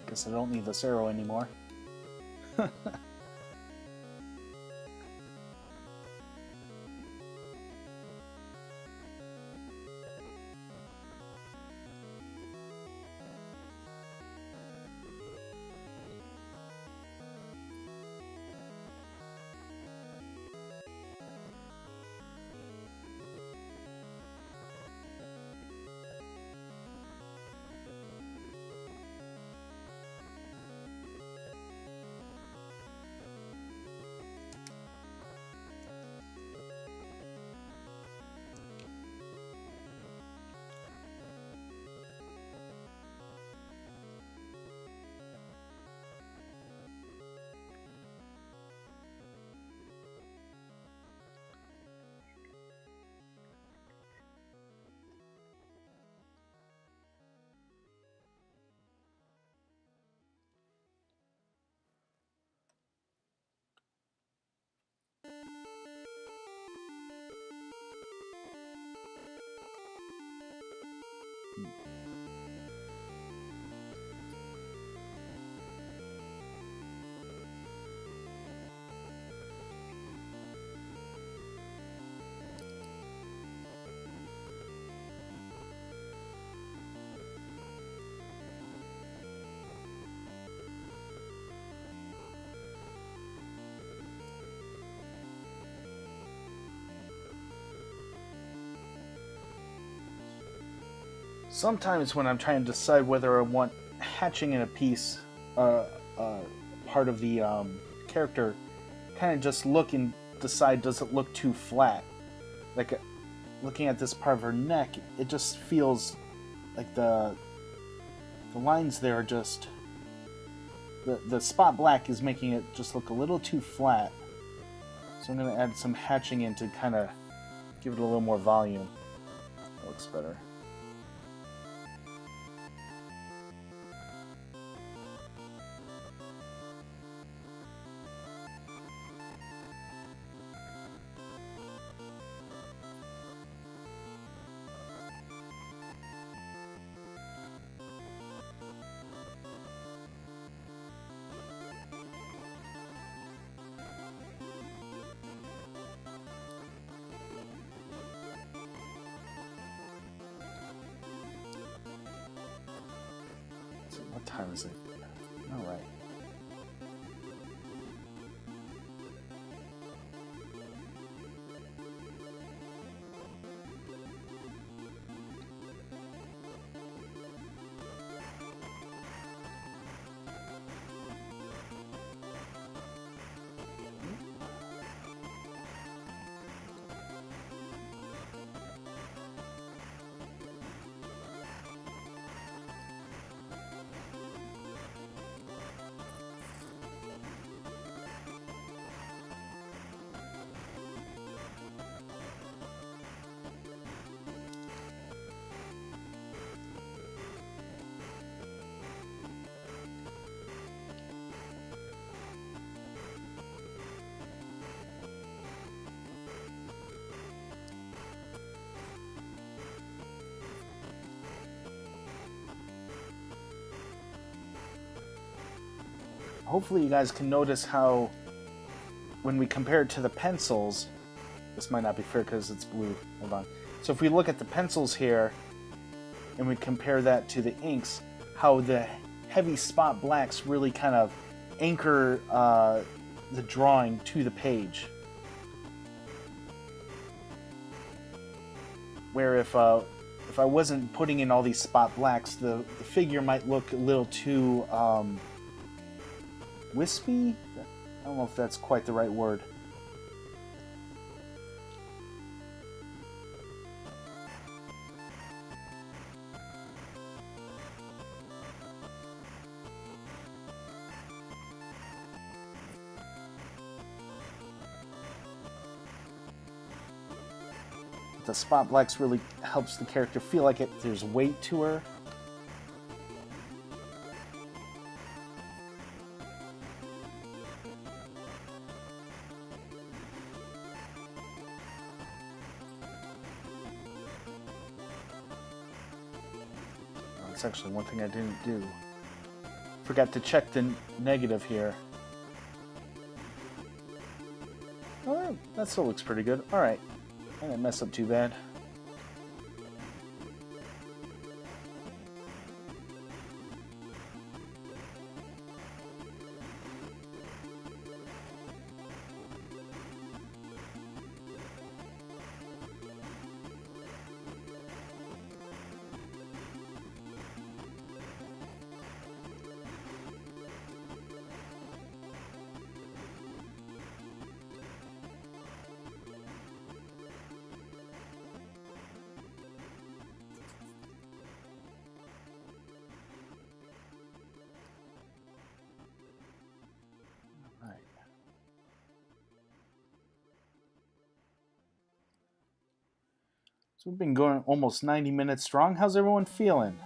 Guess I don't need this arrow anymore. Sometimes when I'm trying to decide whether I want hatching in a piece, part of the character, kind of just look and decide, does it look too flat? Like, looking at this part of her neck, it just feels like the lines there are just... The spot black is making it just look a little too flat. So I'm going to add some hatching in to kind of give it a little more volume. That looks better. What time is it? All right. Hopefully you guys can notice how when we compare it to the pencils, this might not be fair because it's blue. Hold on. So if we look at the pencils here and we compare that to the inks, how the heavy spot blacks really kind of anchor the drawing to the page. Where if I wasn't putting in all these spot blacks, the figure might look a little too wispy? I don't know if that's quite the right word. The spot blacks really helps the character feel like there's weight to her. That's actually one thing I didn't do. Forgot to check the negative here. Oh, that still looks pretty good. Alright. I didn't mess up too bad. So we've been going almost 90 minutes strong. How's everyone feeling?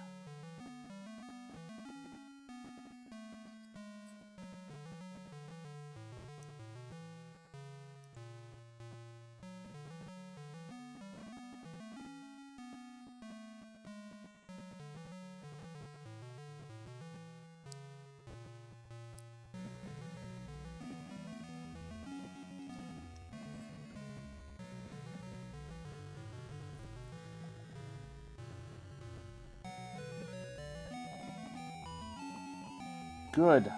Good.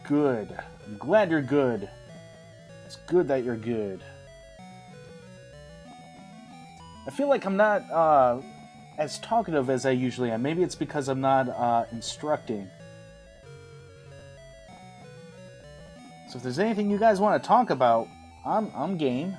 Good. I'm glad you're good. It's good that you're good. I feel like I'm not as talkative as I usually am. Maybe it's because I'm not instructing. So if there's anything you guys want to talk about, I'm game.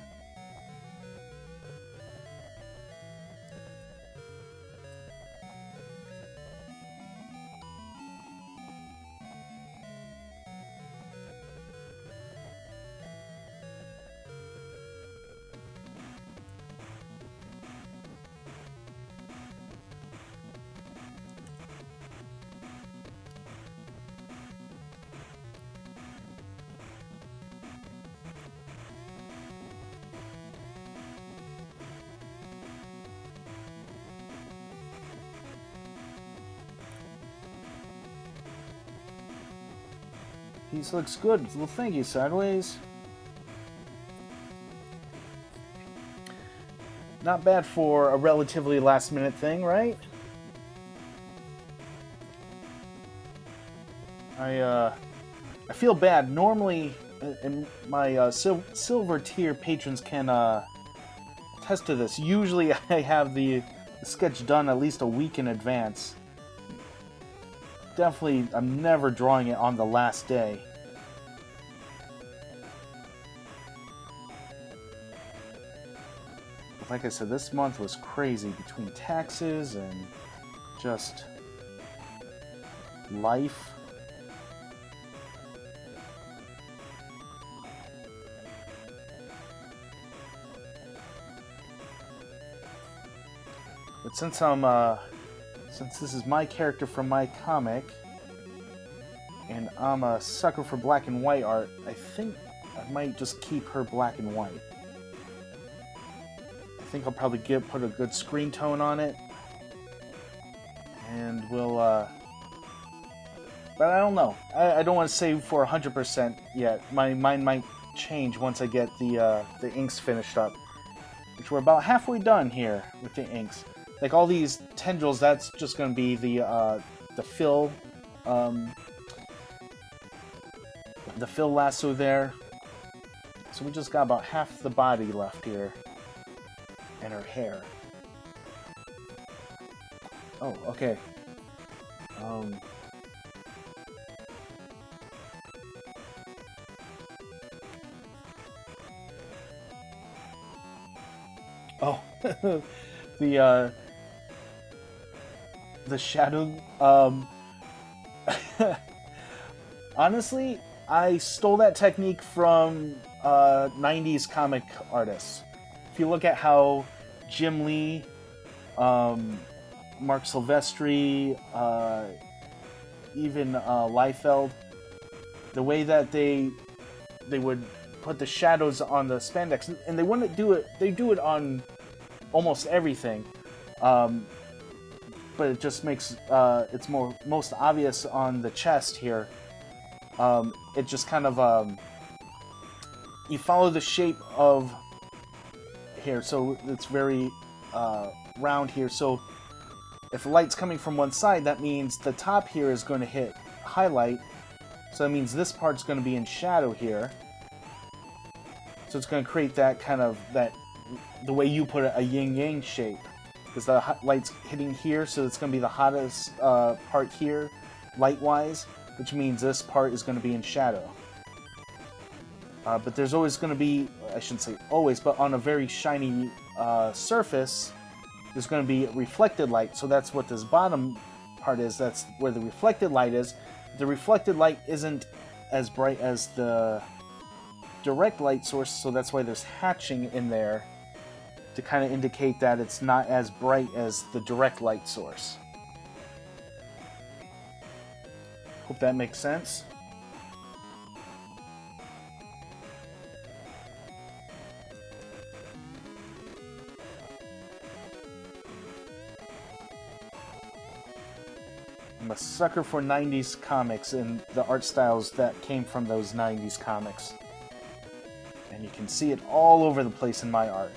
He looks good. Well, thank you, Sideways. Not bad for a relatively last-minute thing, right? I feel bad. Normally, and my silver tier patrons can attest to this. Usually, I have the sketch done at least a week in advance. Definitely, I'm never drawing it on the last day. Like I said, this month was crazy between taxes and just life. But since this is my character from my comic, and I'm a sucker for black and white art, I think I might just keep her black and white. I think I'll probably put a good screen tone on it, and we'll. But I don't know. I don't want to say for 100% yet. My mind might change once I get the inks finished up, which we're about halfway done here with the inks. Like all these tendrils, that's just going to be the fill lasso there. So we just got about half the body left here, and her hair. Oh, okay. Oh, the shadow. Honestly, I stole that technique from 90s comic artists. If you look at how Jim Lee, Mark Silvestri, even Liefeld, the way that they would put the shadows on the spandex, and they wouldn't do it. They do it on almost everything, but it just makes it's most obvious on the chest here. It just kind of you follow the shape of here, so it's very round here. So if the light's coming from one side, that means the top here is going to hit highlight. So that means this part's going to be in shadow here. So it's going to create that kind of the way you put it, a yin-yang shape, because the light's hitting here, so it's going to be the hottest part here, light-wise, which means this part is going to be in shadow. But there's always going to be, I shouldn't say always, but on a very shiny surface, there's going to be reflected light. So that's what this bottom part is. That's where the reflected light is. The reflected light isn't as bright as the direct light source, so that's why there's hatching in there to kind of indicate that it's not as bright as the direct light source. Hope that makes sense. I'm a sucker for 90s comics and the art styles that came from those 90s comics. And you can see it all over the place in my art.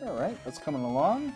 Alright, that's coming along.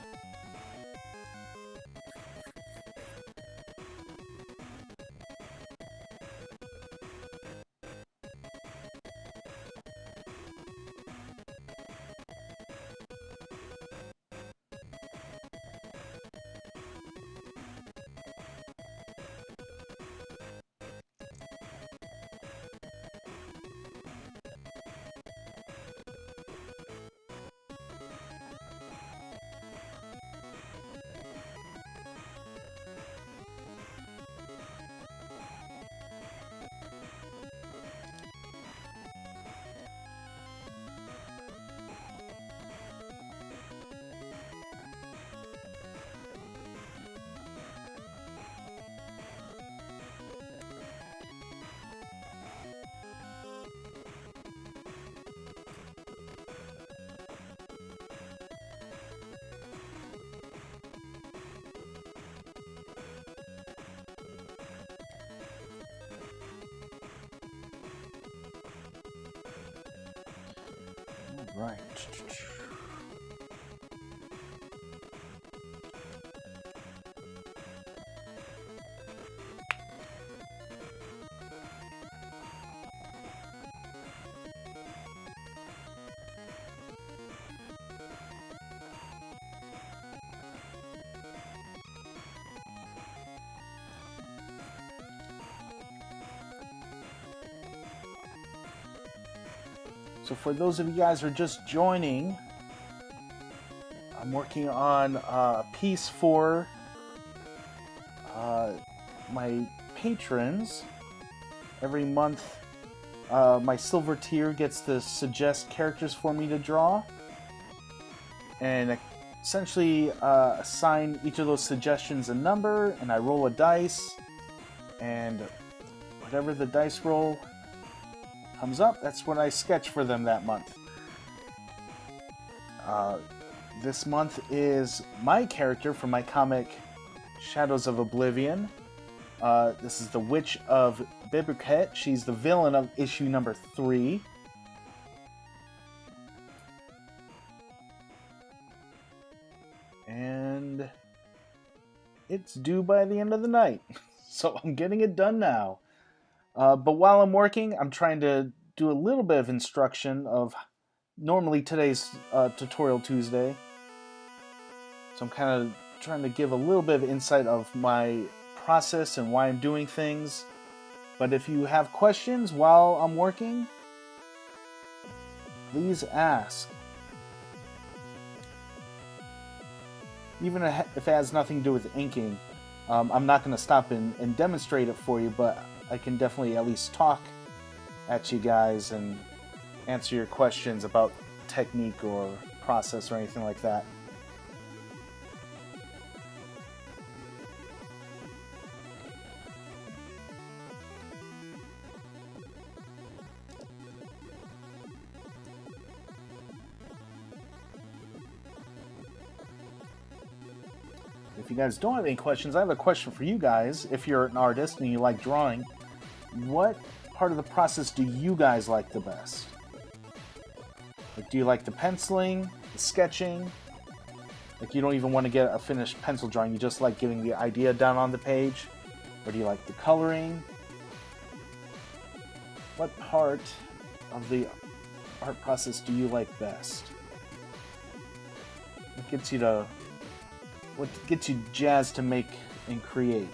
Right. So for those of you guys who are just joining, I'm working on a piece for my patrons. Every month, my silver tier gets to suggest characters for me to draw, and essentially assign each of those suggestions a number, and I roll a dice, and whatever the dice roll comes up, that's what I sketch for them that month. This month is my character from my comic Shadows of Oblivion. This is the Witch of Bibriquet. She's the villain of issue number 3. And it's due by the end of the night. So I'm getting it done now. But while I'm working, I'm trying to do a little bit of instruction of normally today's Tutorial Tuesday. So I'm kind of trying to give a little bit of insight of my process and why I'm doing things. But if you have questions while I'm working, please ask. Even if it has nothing to do with inking, I'm not going to stop and demonstrate it for you, but I can definitely at least talk at you guys and answer your questions about technique or process or anything like that. If you guys don't have any questions, I have a question for you guys. If you're an artist and you like drawing, what part of the process do you guys like the best? Like, do you like the penciling, the sketching? Like, you don't even want to get a finished pencil drawing, you just like getting the idea down on the page? Or do you like the coloring? What part of the art process do you like best? What gets you jazzed to make and create?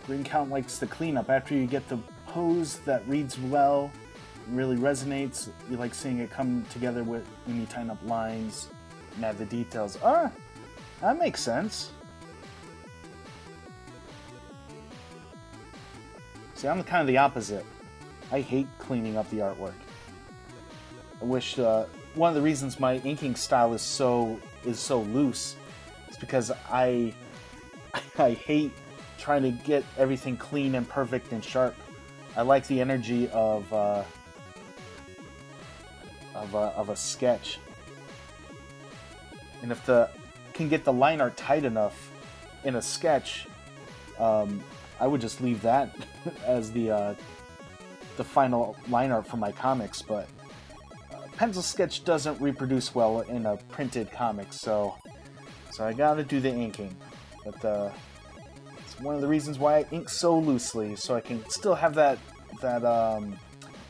Green Count likes to clean up. After you get the pose that reads well, really resonates, you like seeing it come together when you tighten up lines and add the details. Ah, that makes sense. See, I'm kind of the opposite. I hate cleaning up the artwork. I wish one of the reasons my inking style is so loose is because I hate trying to get everything clean and perfect and sharp. I like the energy of a sketch, and if can get the line art tight enough in a sketch, I would just leave that as the final line art for my comics. But pencil sketch doesn't reproduce well in a printed comic, so I gotta do the inking. But it's one of the reasons why I ink so loosely, so I can still have that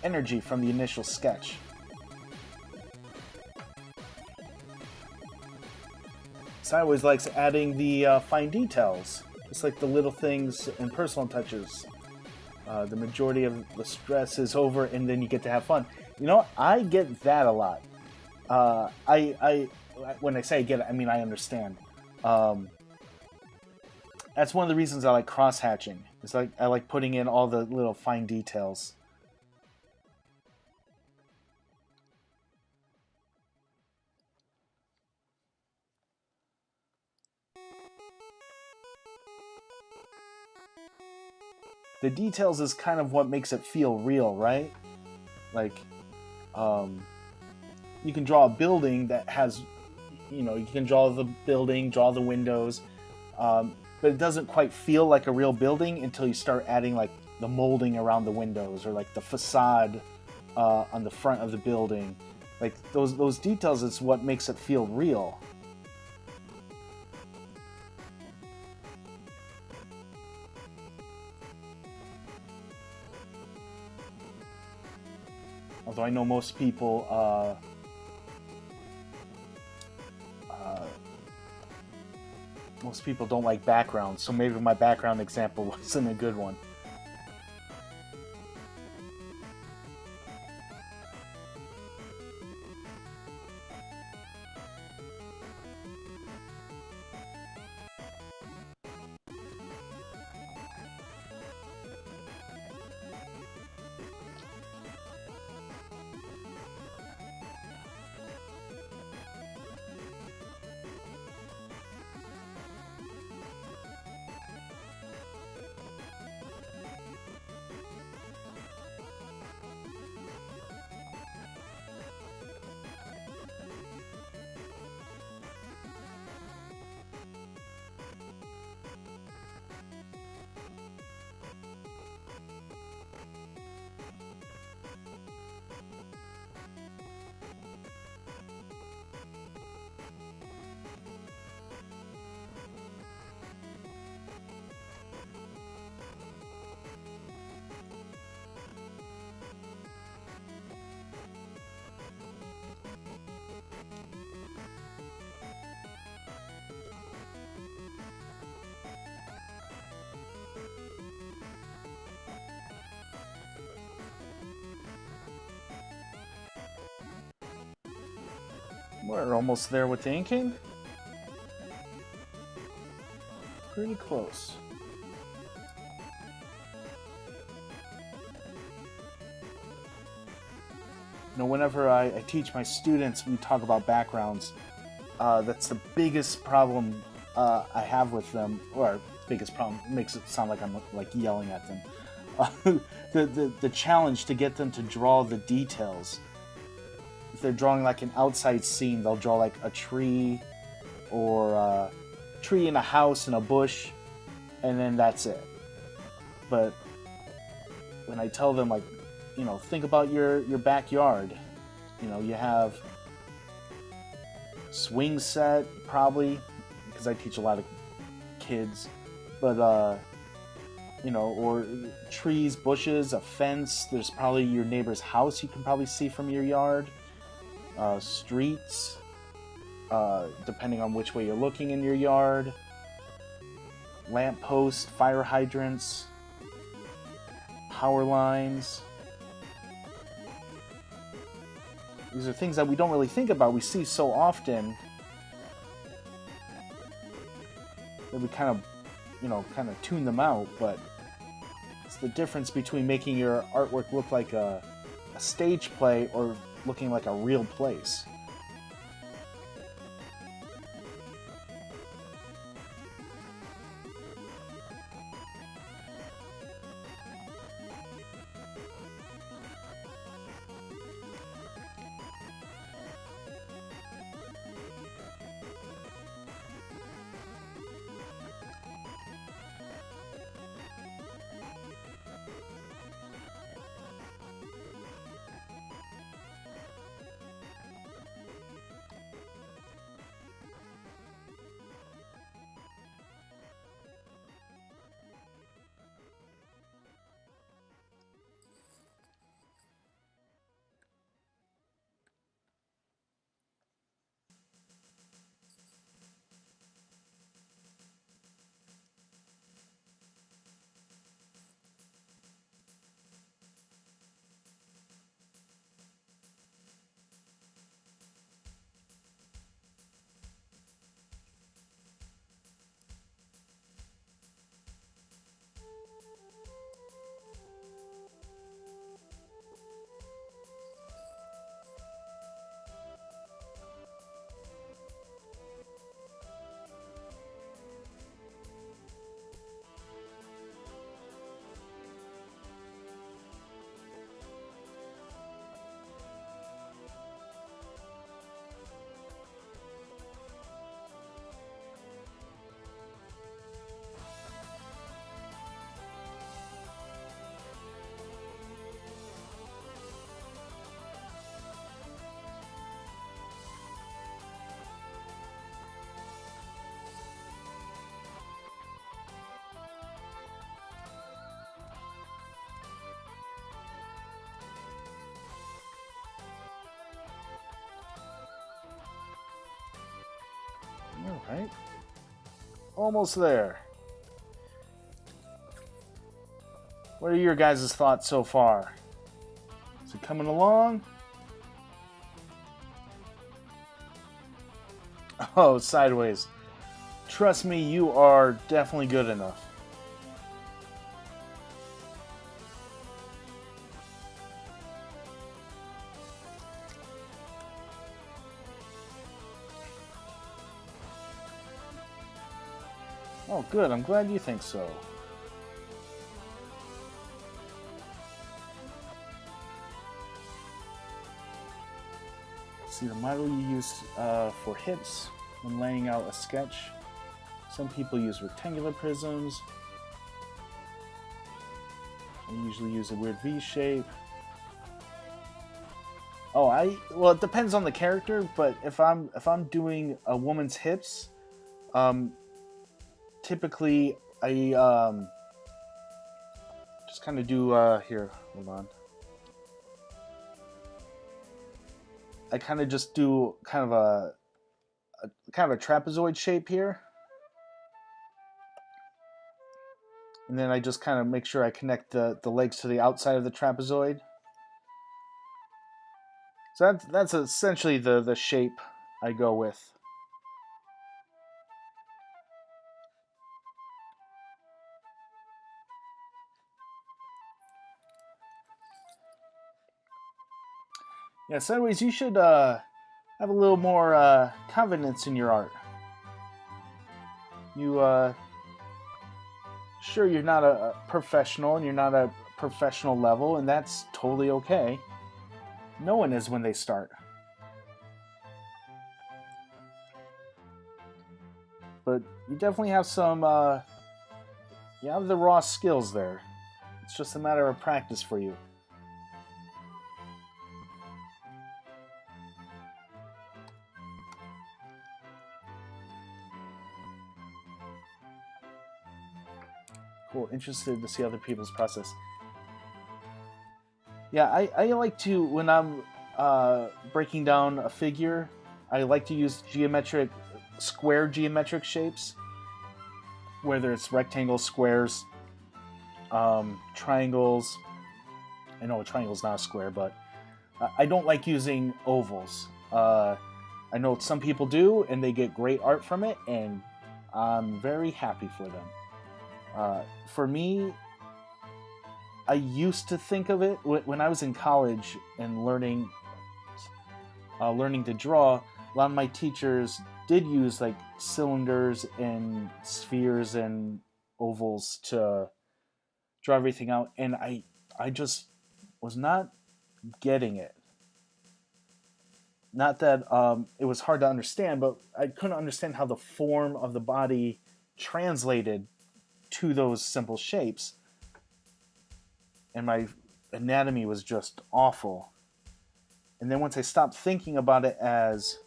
energy from the initial sketch. So I always likes adding the fine details, just like the little things and personal touches. The majority of the stress is over, and then you get to have fun. You know, I get that a lot. I when I say I get it, I mean I understand. That's one of the reasons I like cross-hatching. It's like I like putting in all the little fine details. The details is kind of what makes it feel real, right? Like, you can draw a building that has, you can draw the building, draw the windows, but it doesn't quite feel like a real building until you start adding like the molding around the windows or like the facade on the front of the building. Like those details is what makes it feel real. Although I know most people don't like backgrounds, so maybe my background example wasn't a good one. We're almost there with the inking. Pretty close. Whenever I teach my students, we talk about backgrounds. That's the biggest problem I have with them, or biggest problem, makes it sound like I'm like yelling at them. The challenge to get them to draw the details. If they're drawing like an outside scene, they'll draw like a tree or a tree in a house and a bush, and then that's it. But when I tell them, like, think about your backyard. You have swing set, probably, because I teach a lot of kids, but or trees, bushes, a fence. There's probably your neighbor's house you can probably see from your yard. Streets, depending on which way you're looking in your yard. lampposts, fire hydrants, power lines. These are things that we don't really think about. We see so often that we kind of tune them out, but it's the difference between making your artwork look like a stage play or looking like a real place. Alright. Almost there. What are your guys' thoughts so far? Is it coming along? Oh, sideways. Trust me, you are definitely good enough. Oh, good. I'm glad you think so. See, the model you use for hips when laying out a sketch. Some people use rectangular prisms. I usually use a weird V shape. Oh, well, it depends on the character, but if I'm doing a woman's hips, typically I just kind of do here, hold on. I kind of just do kind of a trapezoid shape here. And then I just kind of make sure I connect the legs to the outside of the trapezoid. So that's essentially the shape I go with. Yeah, Sideways, you should have a little more confidence in your art. You, sure, you're not a professional and you're not a professional level, and that's totally okay. No one is when they start. But you definitely have some, you have the raw skills there. It's just a matter of practice for you. Cool. Interested to see other people's process. Yeah, I like to, when I'm breaking down a figure, I like to use square geometric shapes. whether it's rectangles, squares, triangles. I know a triangle's not a square, but I don't like using ovals. I know some people do, and they get great art from it, and I'm very happy for them. For me, I used to think of it when I was in college and learning to draw. A lot of my teachers did use like cylinders and spheres and ovals to draw everything out, and I just was not getting it. Not that it was hard to understand, but I couldn't understand how the form of the body translated to those simple shapes. And my anatomy was just awful. And then once I stopped thinking about it as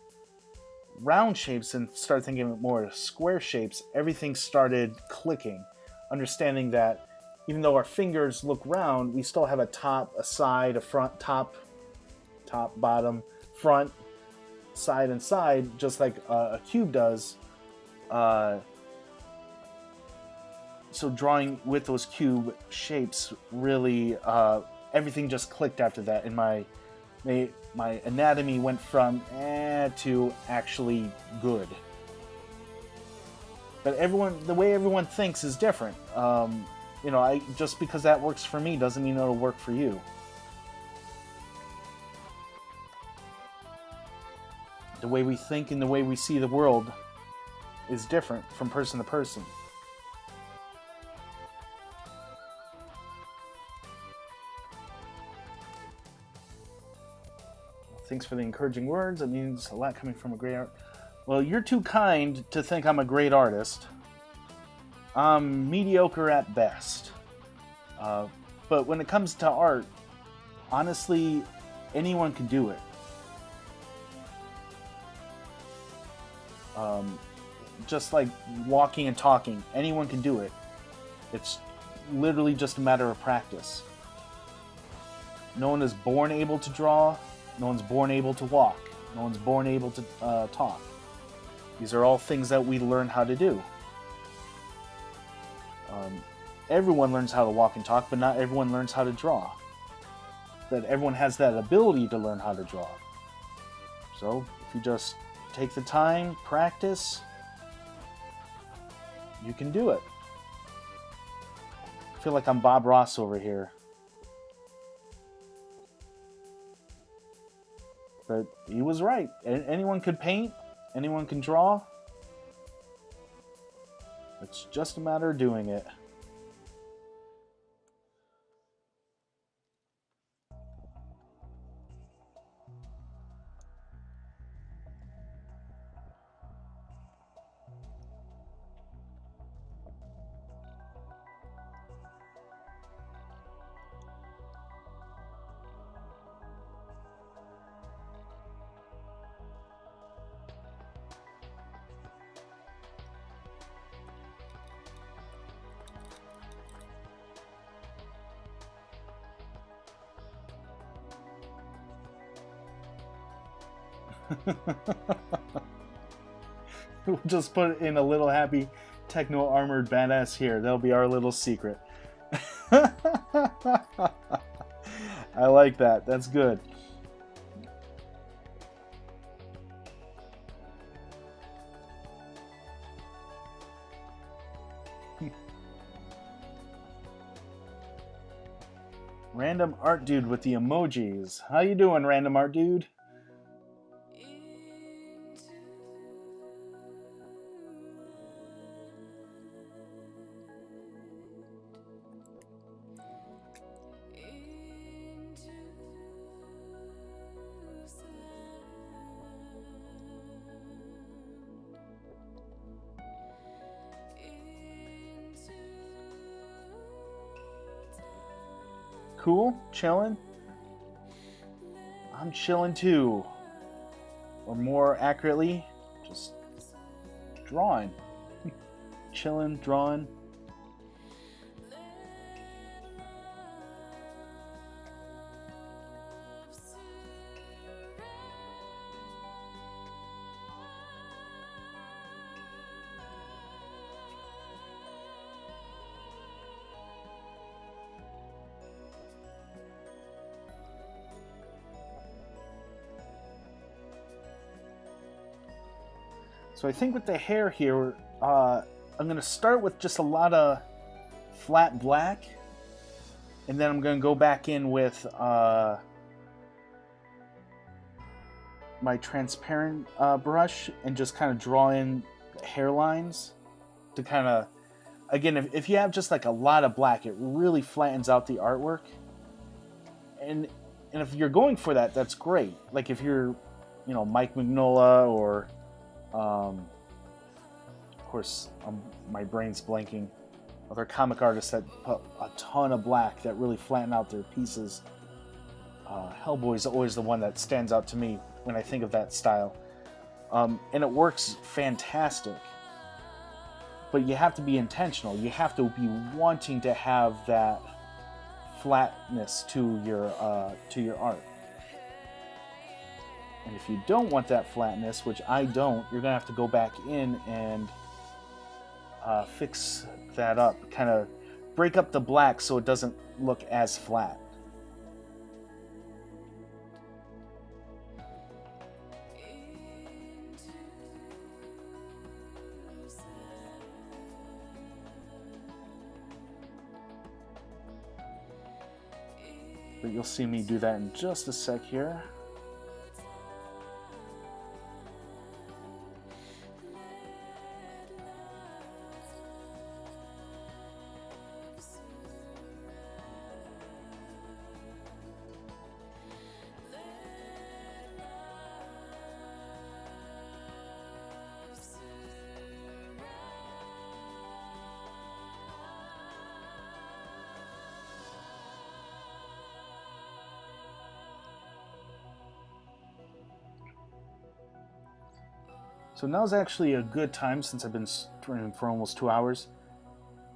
round shapes and started thinking of it more as square shapes, everything started clicking. Understanding that even though our fingers look round, we still have a top, a side, a front, top, bottom, front, side, and side, just like a cube does. So drawing with those cube shapes really, everything just clicked after that, and my anatomy went from to actually good. But the way everyone thinks is different. Just because that works for me doesn't mean it'll work for you. The way we think and the way we see the world is different from person to person. Thanks for the encouraging words. It means a lot coming from a great art. Well, you're too kind to think I'm a great artist. I'm mediocre at best. But when it comes to art, honestly, anyone can do it. Just like walking and talking, anyone can do it. It's literally just a matter of practice. No one is born able to draw. No one's born able to walk. No one's born able to talk. These are all things that we learn how to do. Everyone learns how to walk and talk, but not everyone learns how to draw. That everyone has that ability to learn how to draw. So if you just take the time, practice, you can do it. I feel like I'm Bob Ross over here. But he was right. Anyone could paint. Anyone can draw. It's just a matter of doing it. We'll just put in a little happy techno armored badass here. That'll be our little secret. I like that. That's good. Random Art Dude with the emojis. How you doing, Random Art Dude? Cool? Chilling? I'm chilling too. Or more accurately, just drawing. Chilling, drawing. So I think with the hair here, I'm going to start with just a lot of flat black, and then I'm going to go back in with my transparent brush and just kind of draw in hairlines to kind of, again, if you have just like a lot of black, it really flattens out the artwork. And if you're going for that, that's great. Like if you're, you know, Mike Mignola or, of course, my brain's blanking, other comic artists that put a ton of black that really flatten out their pieces. Hellboy's always the one that stands out to me when I think of that style. And it works fantastic. But you have to be intentional. You have to be wanting to have that flatness to your art. And if you don't want that flatness, which I don't, you're gonna have to go back in and fix that up. Kind of break up the black so it doesn't look as flat. But you'll see me do that in just a sec here. So now's actually a good time, since I've been streaming for almost 2 hours,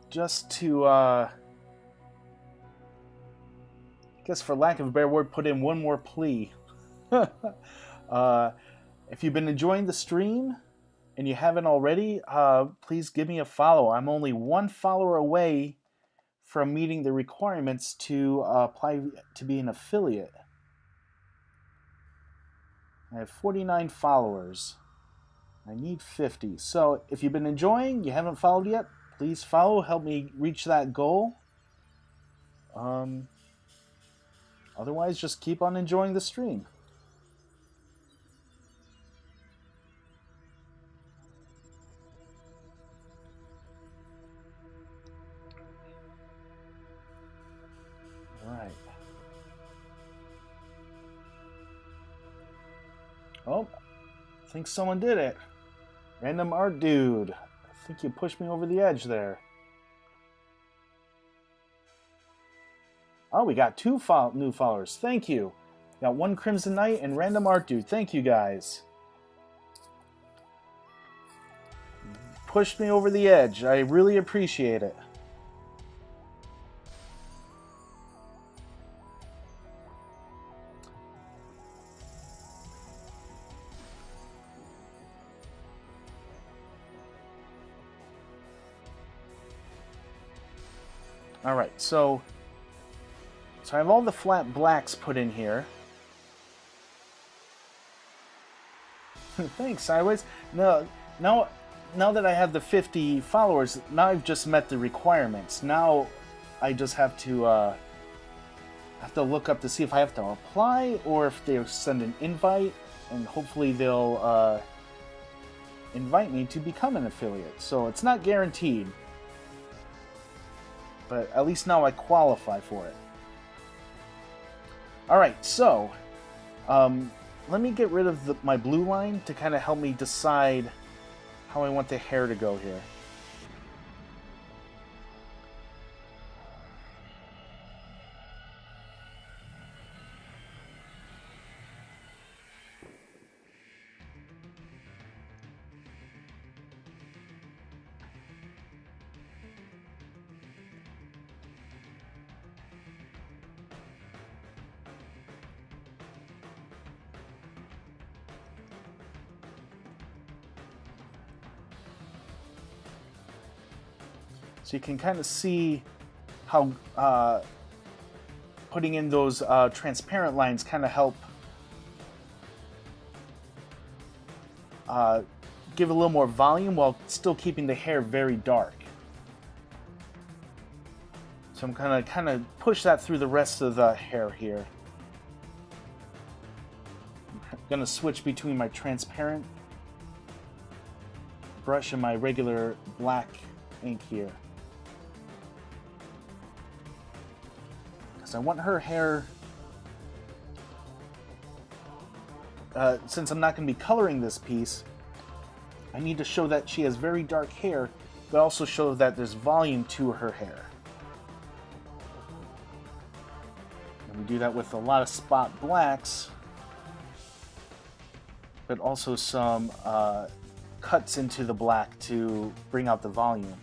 just to, I guess for lack of a better word, put in one more plea. If you've been enjoying the stream and you haven't already, please give me a follow. I'm only one follower away from meeting the requirements to apply to be an affiliate. I have 49 followers. I need 50. So if you've been enjoying, you haven't followed yet, please follow. Help me reach that goal. Otherwise, just keep on enjoying the stream. All right. Oh, I think someone did it. Random art dude. I think you pushed me over the edge there. Oh, we got two new followers. Thank you. Got one Crimson Knight and Random Art Dude. Thank you, guys. Pushed me over the edge. I really appreciate it. Alright, so I have all the flat blacks put in here. Thanks, Sideways. No, now that I have the 50 followers, now I've just met the requirements. Now I just have to look up to see if I have to apply or if they'll send an invite, and hopefully they'll invite me to become an affiliate. So it's not guaranteed, but at least now I qualify for it. Alright, so let me get rid of my blue line to kind of help me decide how I want the hair to go here. So you can kind of see how putting in those transparent lines kind of help give a little more volume while still keeping the hair very dark. So I'm gonna kind of push that through the rest of the hair here. I'm gonna switch between my transparent brush and my regular black ink here. Because I want her hair, since I'm not going to be coloring this piece, I need to show that she has very dark hair, but also show that there's volume to her hair. And we do that with a lot of spot blacks, but also some cuts into the black to bring out the volume.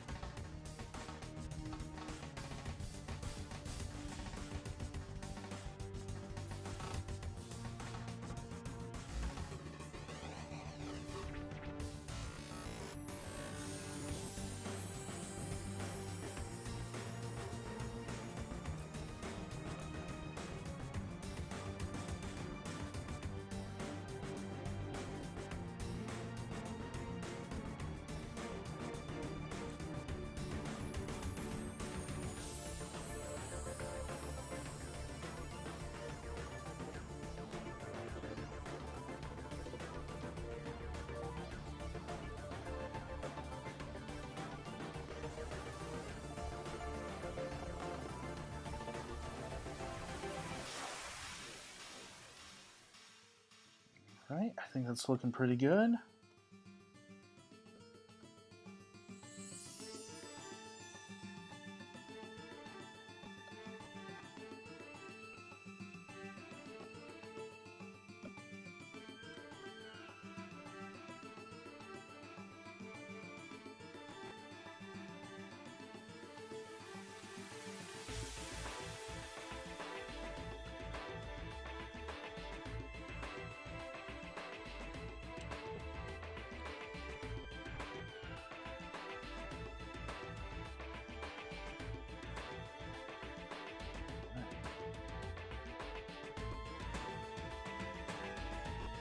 All right, I think that's looking pretty good.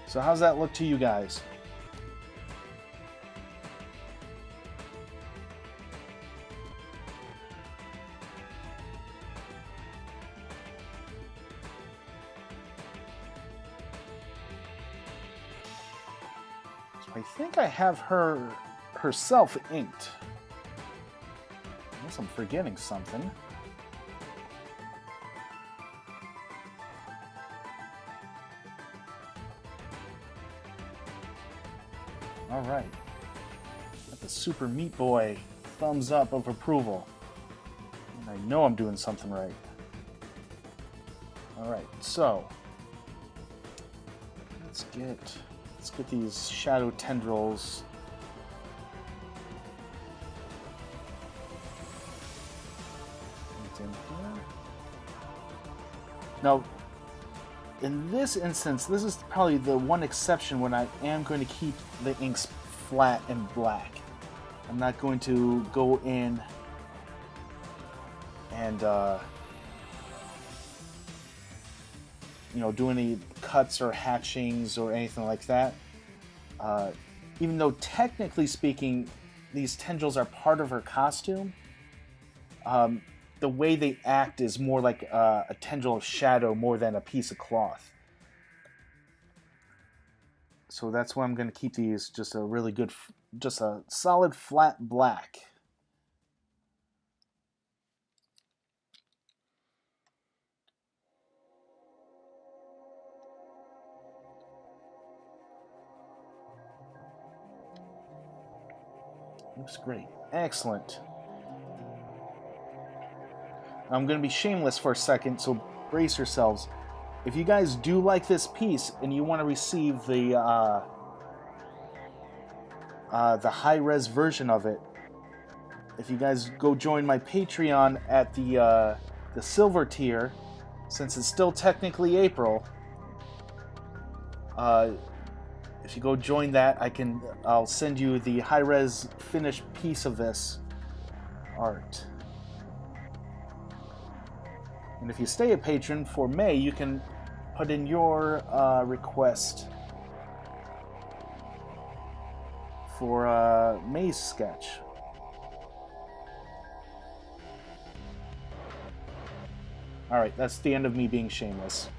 So how's that look to you guys? So I think I have her herself inked. Unless I'm forgetting something. All right, got the Super Meat Boy thumbs up of approval. And I know I'm doing something right. All right, so let's get these shadow tendrils. In here. Now, in this instance, this is probably the one exception when I am going to keep the inks flat and black. I'm not going to go in and do any cuts or hatchings or anything like that. Even though technically speaking, these tendrils are part of her costume, the way they act is more like a tendril of shadow more than a piece of cloth. So that's why I'm going to keep these just a really good, just a solid flat black. Looks great. Excellent. I'm going to be shameless for a second, so brace yourselves. If you guys do like this piece and you want to receive the high-res version of it, if you guys go join my Patreon at the silver tier, since it's still technically April, if you go join that, I'll send you the high-res finished piece of this art. And if you stay a patron for May, you can put in your request for a maze sketch. Alright, that's the end of me being shameless.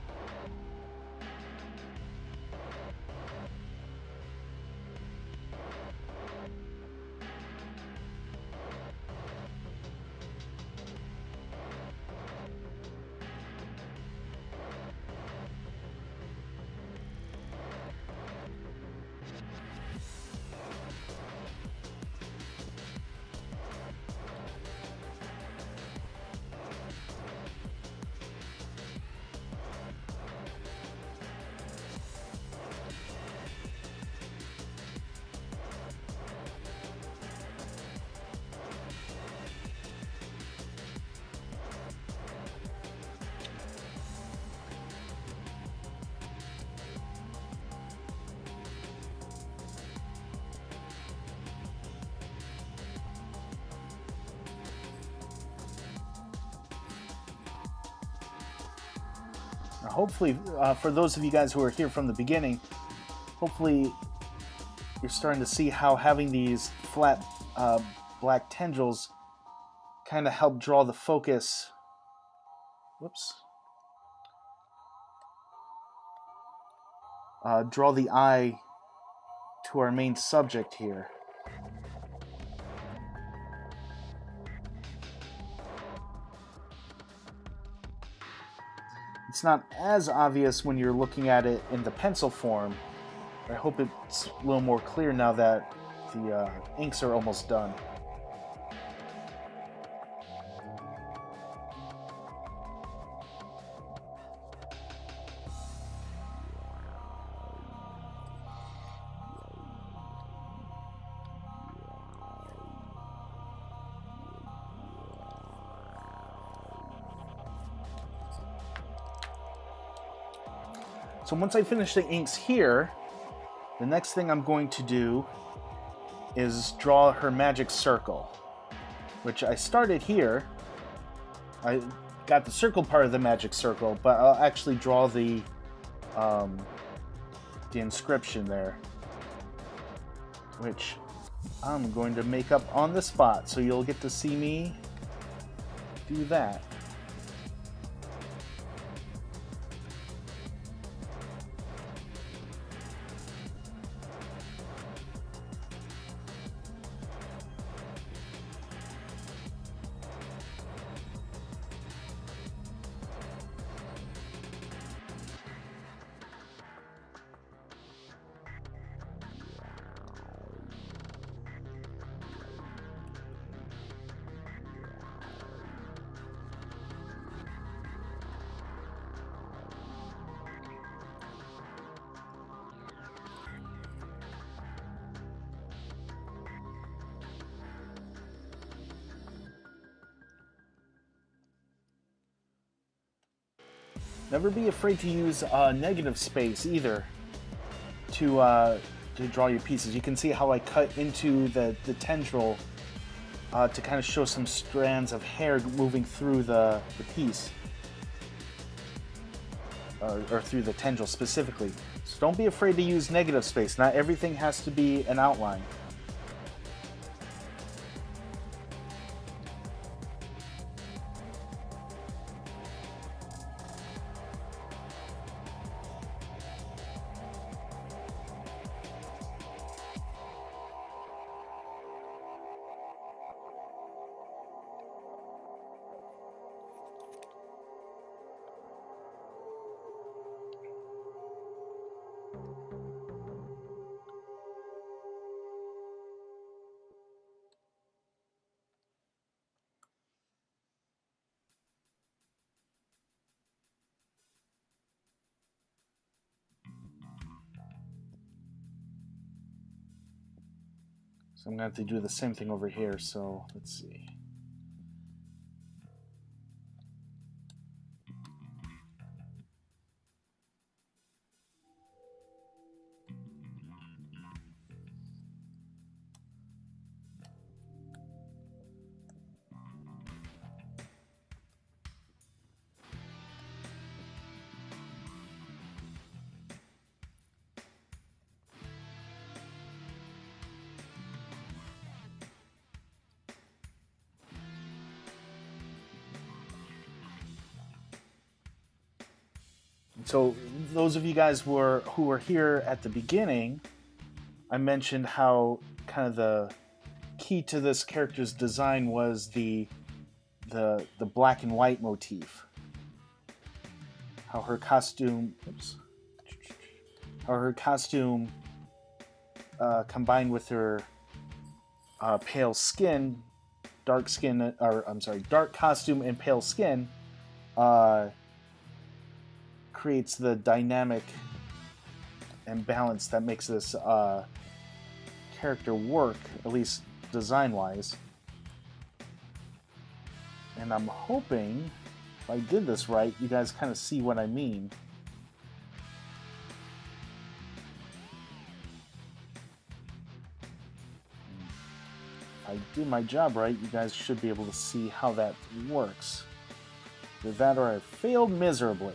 Hopefully, for those of you guys who are here from the beginning, hopefully you're starting to see how having these flat black tendrils kind of help draw the focus. Whoops. Draw the eye to our main subject here. It's not as obvious when you're looking at it in the pencil form. I hope it's a little more clear now that the inks are almost done. So once I finish the inks here, the next thing I'm going to do is draw her magic circle, which I started here. I got the circle part of the magic circle, but I'll actually draw the inscription there, which I'm going to make up on the spot, so you'll get to see me do that. Never be afraid to use negative space either to draw your pieces. You can see how I cut into the tendril to kind of show some strands of hair moving through the piece. Or through the tendril specifically. So don't be afraid to use negative space. Not everything has to be an outline. So I'm going to have to do the same thing over here, so let's see. So those of you guys who were here at the beginning, I mentioned how kind of the key to this character's design was the black and white motif. How her costume, combined with her pale skin, dark costume and pale skin, creates the dynamic and balance that makes this character work, at least design-wise. And I'm hoping, if I did this right, you guys kind of see what I mean. If I do my job right, you guys should be able to see how that works. Either that or I failed miserably.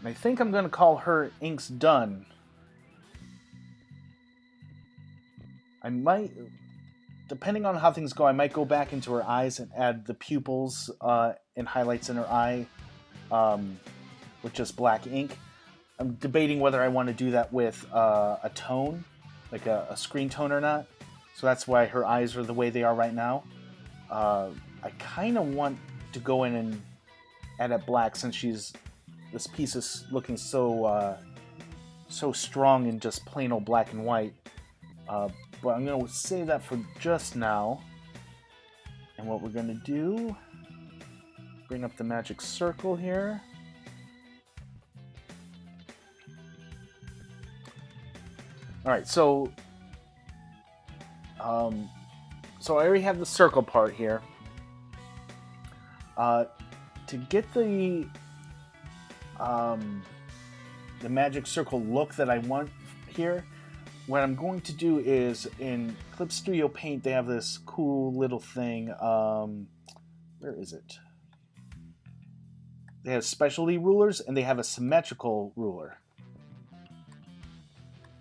I think I'm going to call her inks done. I might, depending on how things go, I might go back into her eyes and add the pupils and highlights in her eye with just black ink. I'm debating whether I want to do that with a tone, like a screen tone or not. So that's why her eyes are the way they are right now. I kind of want to go in and add it black since this piece is looking so strong in just plain old black and white. But I'm going to save that for just now. And what we're going to do, bring up the magic circle here. Alright, so I already have the circle part here. To get the magic circle look that I want here, what I'm going to do is in Clip Studio Paint they have this cool little thing. Where is it? They have specialty rulers and they have a symmetrical ruler.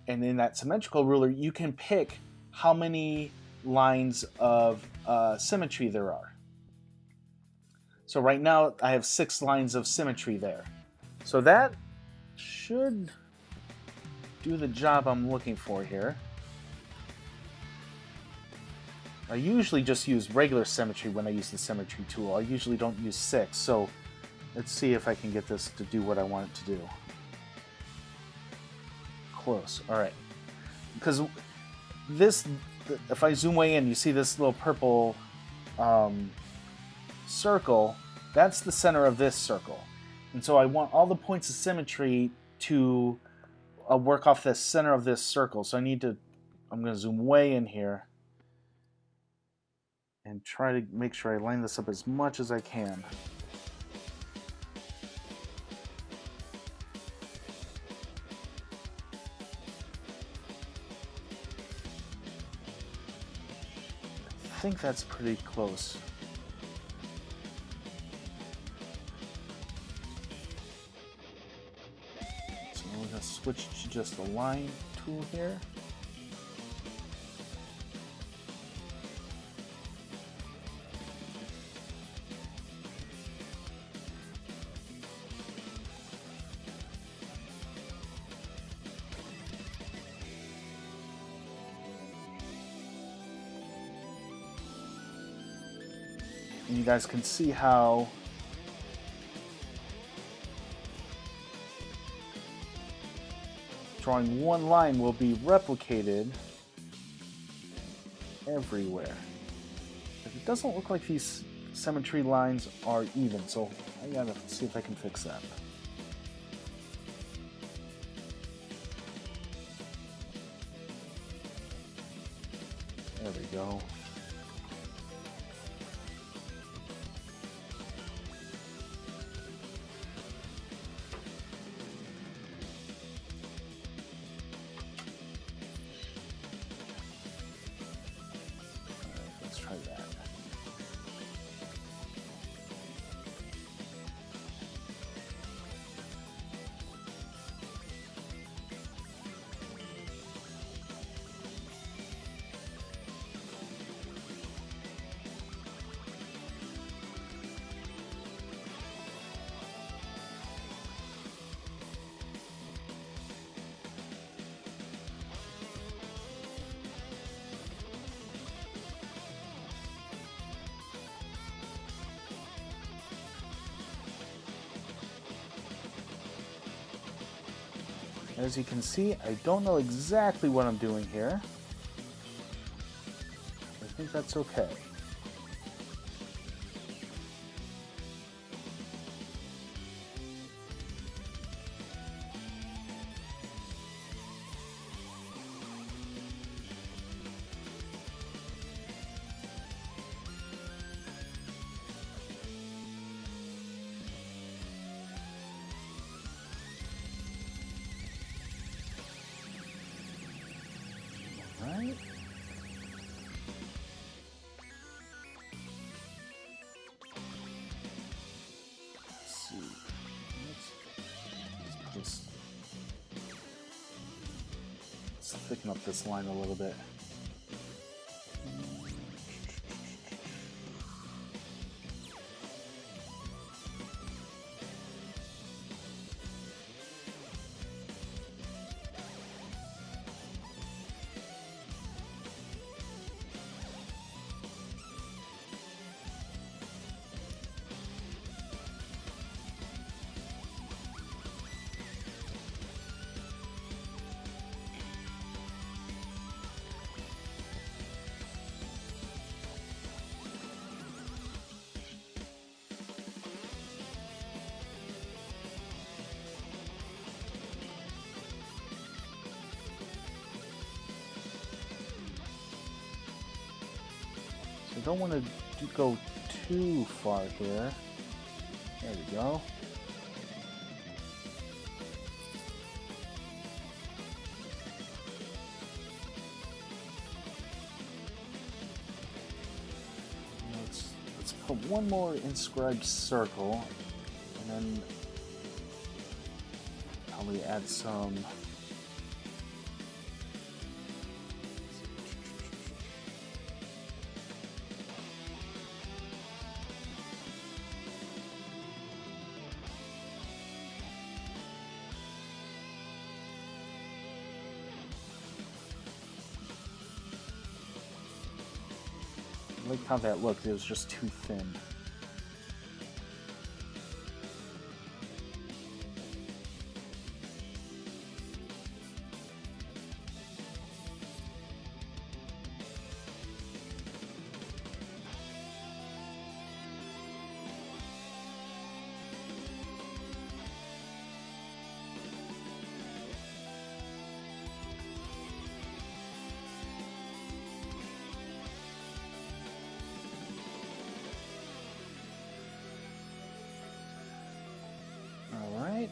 And in that symmetrical ruler you can pick how many lines of symmetry there are. So right now I have 6 lines of symmetry there. So that should do the job I'm looking for here. I usually just use regular symmetry when I use the symmetry tool. I usually don't use 6, so let's see if I can get this to do what I want it to do. Close, alright. Because this, if I zoom way in, you see this little purple circle, that's the center of this circle. And so I want all the points of symmetry to work off the center of this circle. So I'm going to zoom way in here and try to make sure I line this up as much as I can. I think that's pretty close. We're going to switch to just the line tool here. And you guys can see how drawing one line will be replicated everywhere. But it doesn't look like these symmetry lines are even, so I gotta see if I can fix that. There we go. As you can see, I don't know exactly what I'm doing here. I think that's okay. Right? Let's see. Let's thicken up this line a little bit. I don't want to go too far here. There we go. Let's put one more inscribed circle, and then probably add some. I like how that looked, it was just too thin.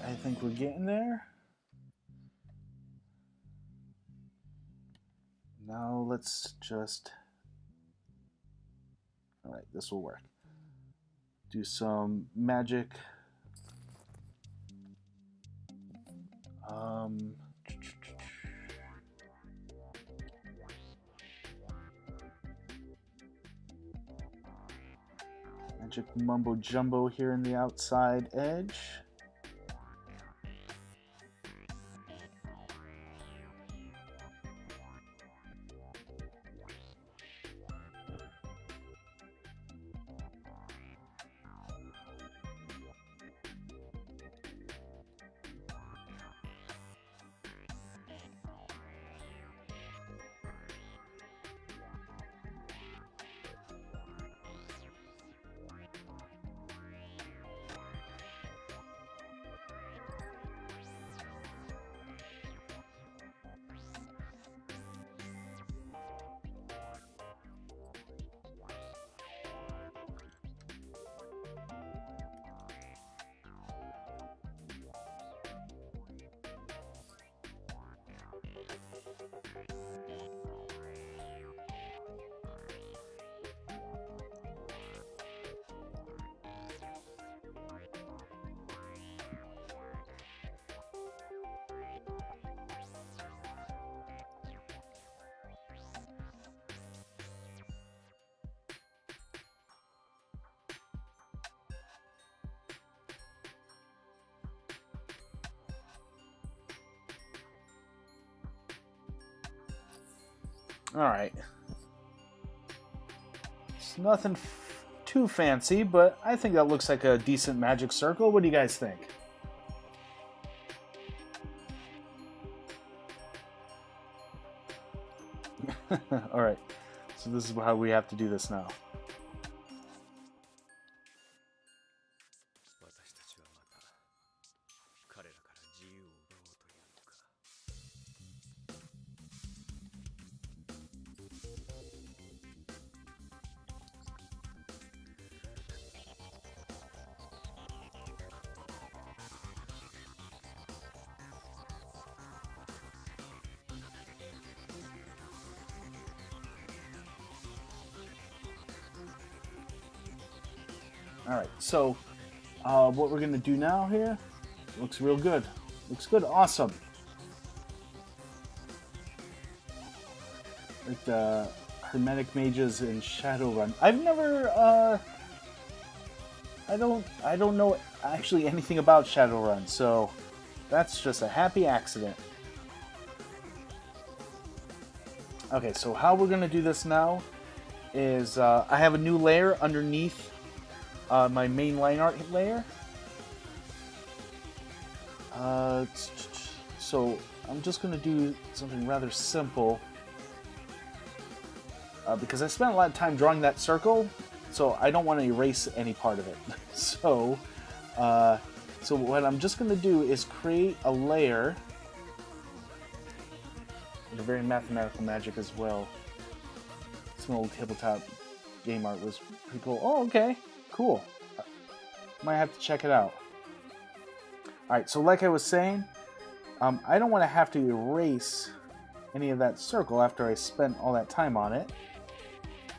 I think we're getting there. Now let's just... Alright, this will work. Do some magic. Magic mumbo jumbo here in the outside edge. Alright. It's nothing too fancy, but I think that looks like a decent magic circle. What do you guys think? Alright, so this is how we have to do this now. Alright, so what we're going to do now here looks real good. Looks good, awesome. Like the Hermetic Mages in Shadowrun. I've never, I don't know actually anything about Shadowrun, so that's just a happy accident. Okay, so how we're going to do this now is I have a new layer underneath my main line art layer. So I'm just going to do something rather simple because I spent a lot of time drawing that circle, so I don't want to erase any part of it. So what I'm just going to do is create a layer. It's very mathematical magic as well. Some old tabletop game art was pretty cool. Oh, okay. Cool. Might have to check it out. Alright, so like I was saying, I don't want to have to erase any of that circle after I spent all that time on it.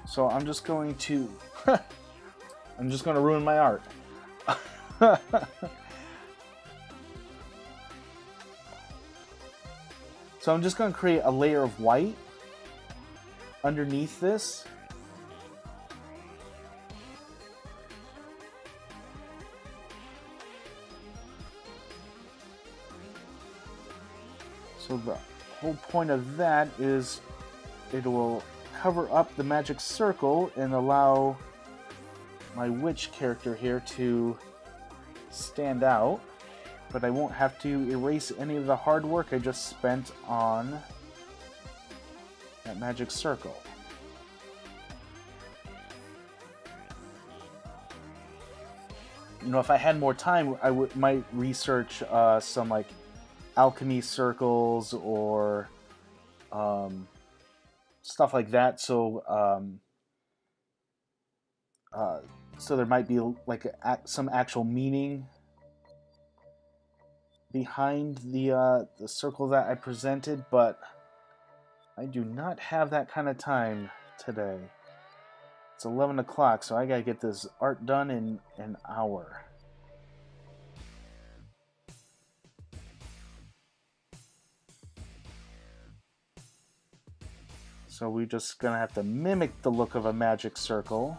So I'm just going to... I'm just going to ruin my art. So I'm just going to create a layer of white underneath this. So the whole point of that is it will cover up the magic circle and allow my witch character here to stand out, but I won't have to erase any of the hard work I just spent on that magic circle. You know, if I had more time, I might research some like alchemy circles or stuff like that. So there might be like some actual meaning behind the circle that I presented, but I do not have that kind of time today. It's 11 o'clock, so I gotta get this art done in an hour. So we're just gonna have to mimic the look of a magic circle,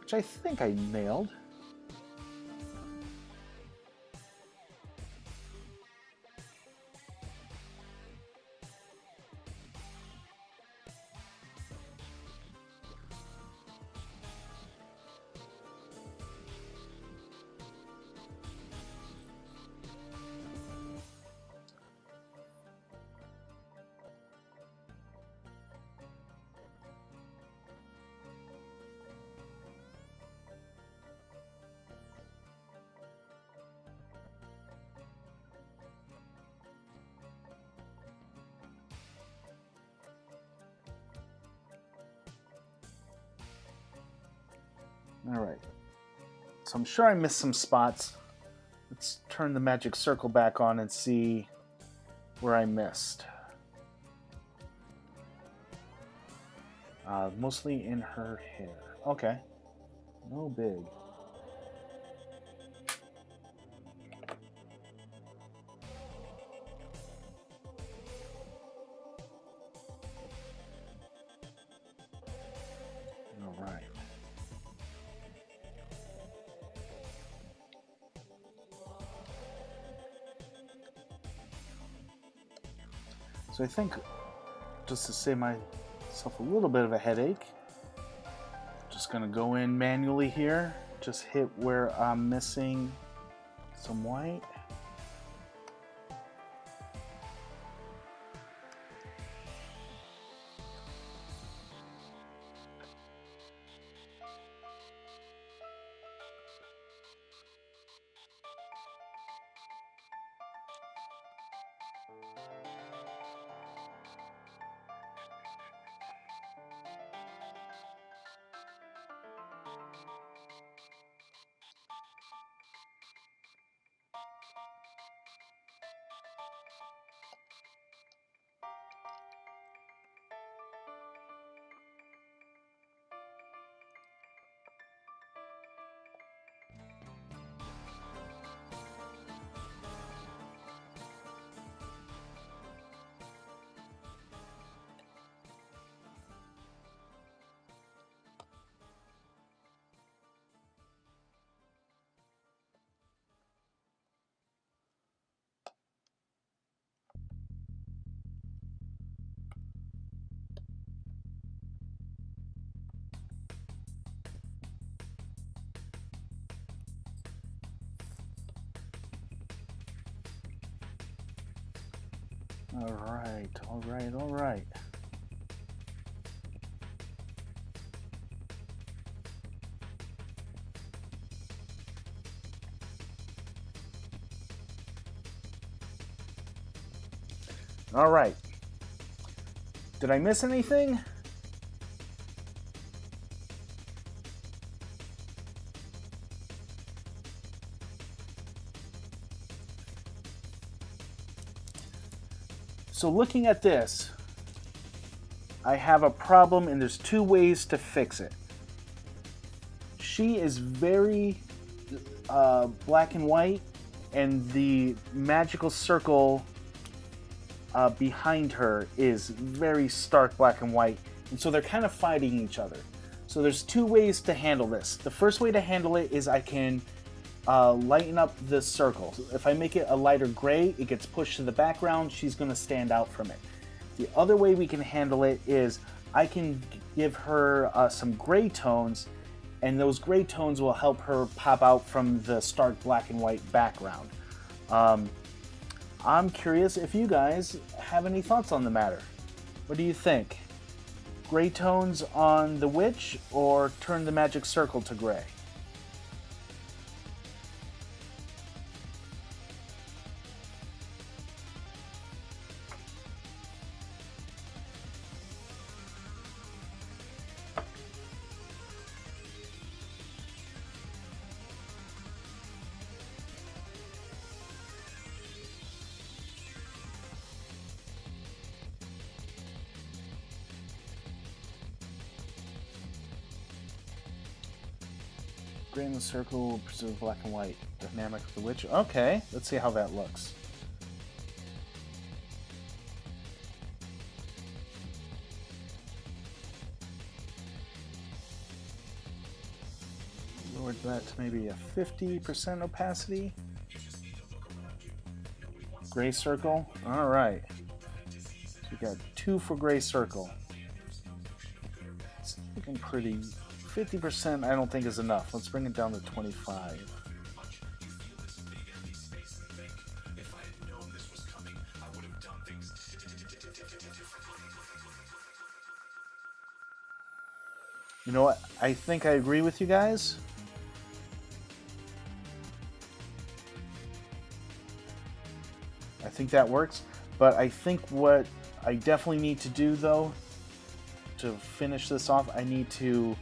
which I think I nailed. Alright, so I'm sure I missed some spots. Let's turn the magic circle back on and see where I missed. Mostly in her hair. Okay, no big. Alright. So I think, just to save myself a little bit of a headache, just gonna go in manually here, just hit where I'm missing some white. Alright, alright, alright. Alright. Did I miss anything? So looking at this, I have a problem and there's two ways to fix it. She is very black and white, and the magical circle behind her is very stark black and white, and so they're kind of fighting each other. So there's two ways to handle this. The first way to handle it is I can lighten up the circle. If I make it a lighter gray, it gets pushed to the background, she's going to stand out from it. The other way we can handle it is I can give her some gray tones, and those gray tones will help her pop out from the stark black and white background. I'm curious if you guys have any thoughts on the matter. What do you think? Gray tones on the witch, or turn the magic circle to gray? Gray in the circle will preserve black and white. Dynamic of the witch. Okay, let's see how that looks. Lowered that to maybe a 50% opacity. Gray circle. All right. So we got 2 for gray circle. It's looking pretty. 50% I don't think is enough. Let's bring it down to 25. You know what? I think I agree with you guys. I think that works. But I think what I definitely need to do, though, to finish this off, I need to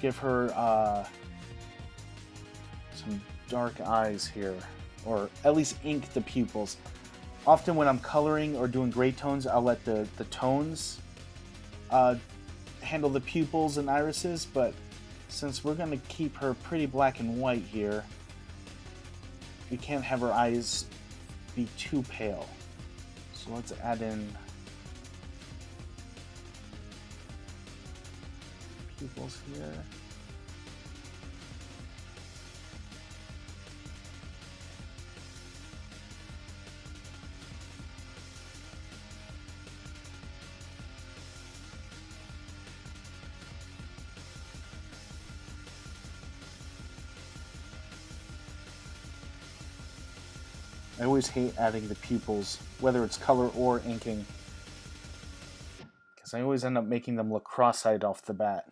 give her some dark eyes here, or at least ink the pupils. Often when I'm coloring or doing gray tones, I'll let the tones handle the pupils and irises, but since we're going to keep her pretty black and white here, we can't have her eyes be too pale. So let's add in pupils here. I always hate adding the pupils, whether it's color or inking, because I always end up making them look cross-eyed off the bat.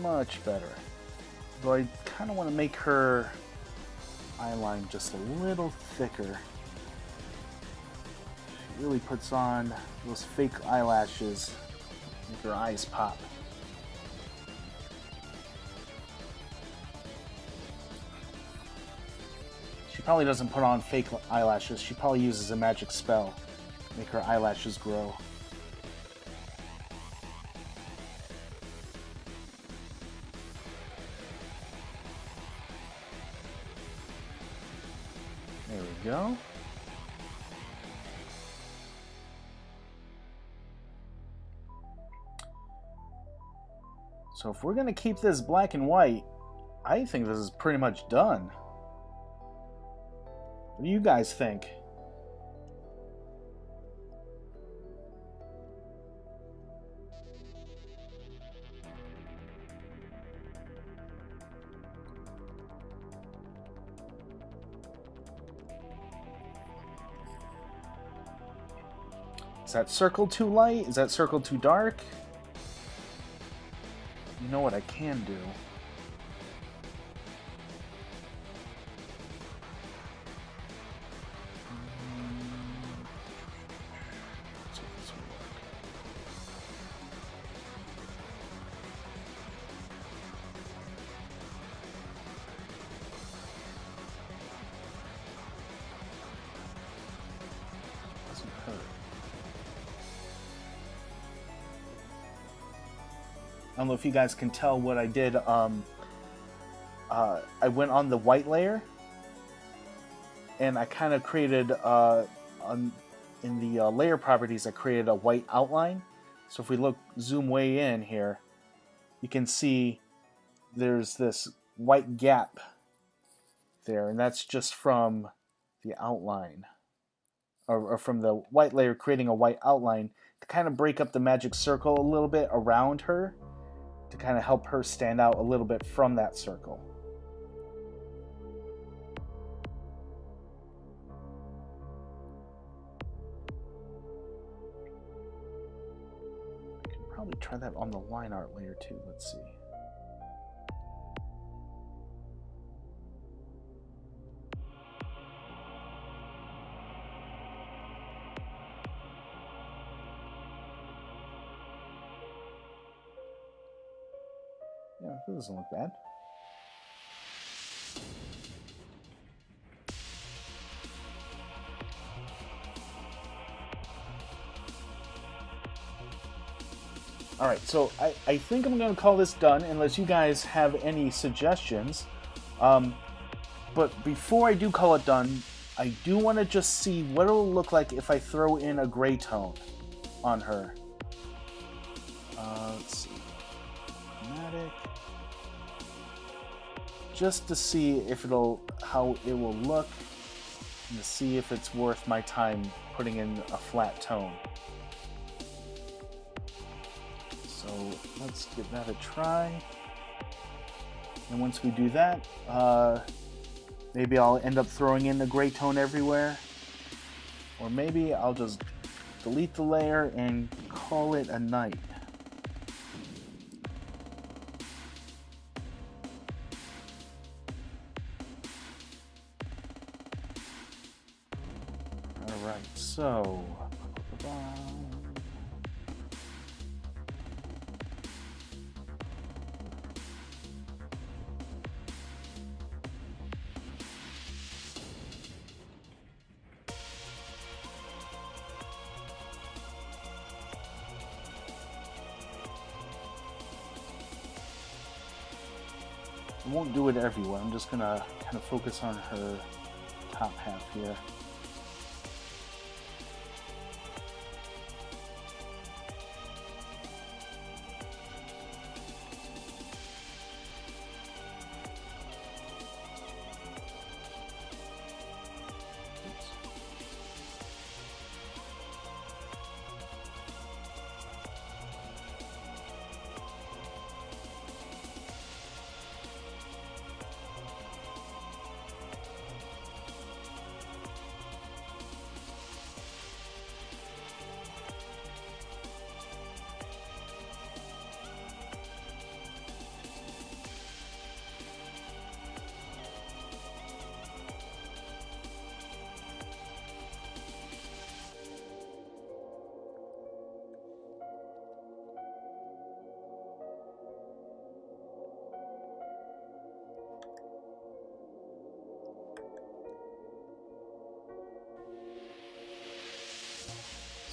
Much better. Though I kind of want to make her eyeline just a little thicker. She really puts on those fake eyelashes, make her eyes pop. She probably doesn't put on fake eyelashes. She probably uses a magic spell to make her eyelashes grow. There we go. So if we're going to keep this black and white, I think this is pretty much done. What do you guys think? Is that circle too light? Is that circle too dark? You know what I can do? Doesn't hurt. I don't know if you guys can tell what I did. I went on the white layer, and I kind of created in the layer properties. I created a white outline. So if we zoom way in here, you can see there's this white gap there, and that's just from the outline, or from the white layer creating a white outline to kind of break up the magic circle a little bit around her, to kind of help her stand out a little bit from that circle. I can probably try that on the line art layer too. Let's see. Yeah, that doesn't look bad. Alright, so I think I'm going to call this done, unless you guys have any suggestions. But before I do call it done, I do want to just see what it'll look like if I throw in a gray tone on her. Let's see. Chromatic. Just to see if how it will look, and to see if it's worth my time putting in a flat tone. So let's give that a try. And once we do that, maybe I'll end up throwing in the gray tone everywhere. Or maybe I'll just delete the layer and call it a night. Alright, so I won't do it everywhere. I'm just gonna kind of focus on her top half here.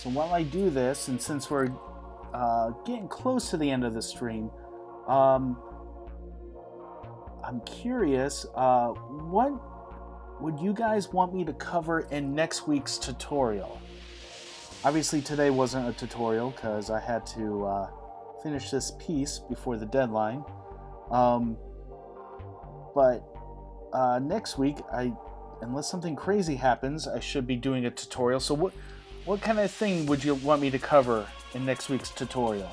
So while I do this, and since we're getting close to the end of the stream, I'm curious, what would you guys want me to cover in next week's tutorial? Obviously today wasn't a tutorial because I had to finish this piece before the deadline. But next week, unless something crazy happens, I should be doing a tutorial. So what kind of thing would you want me to cover in next week's tutorial?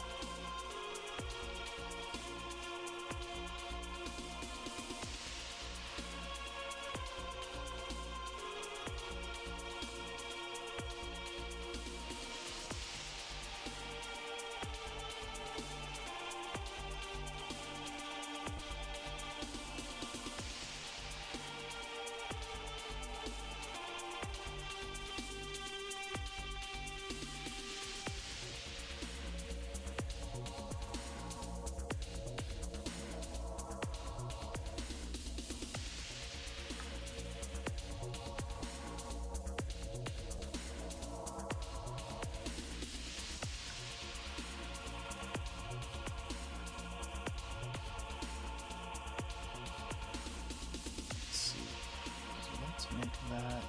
That.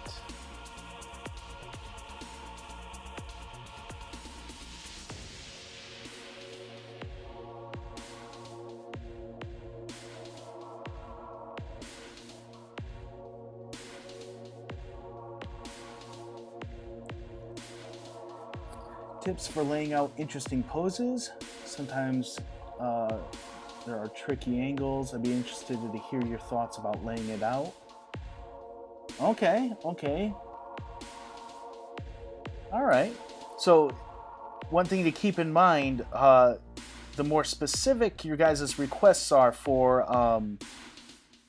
Tips for laying out interesting poses. Sometimes there are tricky angles. I'd be interested to hear your thoughts about laying it out. Okay. All right. So one thing to keep in mind, the more specific your guys' requests are for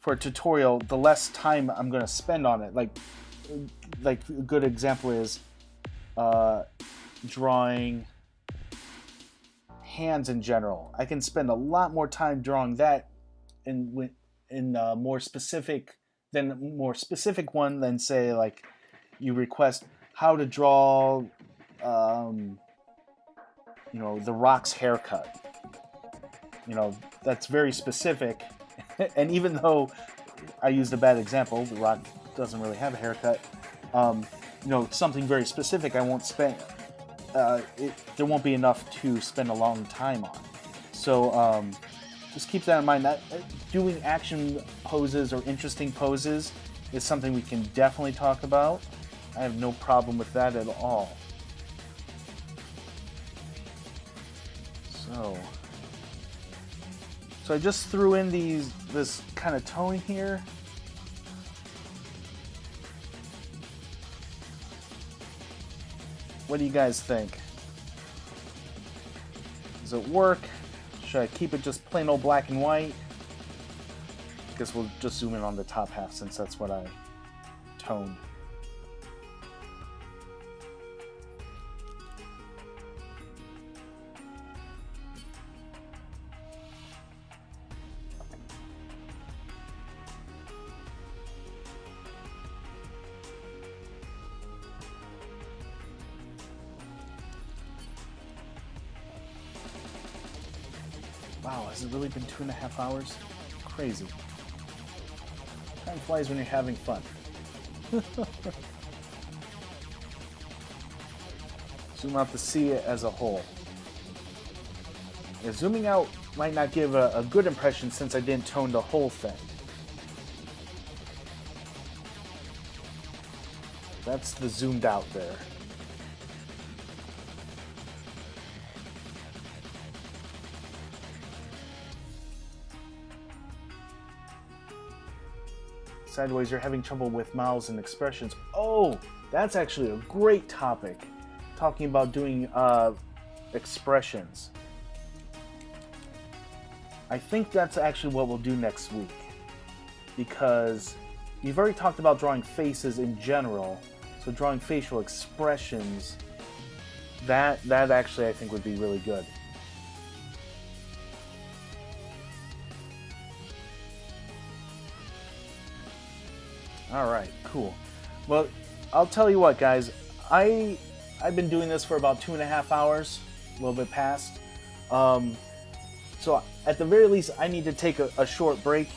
a tutorial, the less time I'm going to spend on it. Like a good example is drawing hands in general. I can spend a lot more time drawing that in more specific one than say like you request how to draw The Rock's haircut. That's very specific. And even though I used a bad example, The Rock doesn't really have a haircut, something very specific I won't spend there won't be enough to spend a long time on. So just keep that in mind. That doing action poses or interesting poses is something we can definitely talk about. I have no problem with that at all. So I just threw in this kind of tone here. What do you guys think? Does it work? Should I keep it just plain old black and white? I guess we'll just zoom in on the top half since that's what I toned. Wow, has it really been 2.5 hours? Crazy. Time flies when you're having fun. Zoom out to see it as a whole. Yeah, zooming out might not give a good impression since I didn't tone the whole thing. That's the zoomed out there. Sideways, you're having trouble with mouths and expressions. Oh, that's actually a great topic. Talking about doing expressions. I think that's actually what we'll do next week. Because you've already talked about drawing faces in general. So drawing facial expressions, that actually I think would be really good. All right, cool. Well, I'll tell you what, guys. I I've been doing this for about 2.5 hours, a little bit past. So at the very least, I need to take a short break.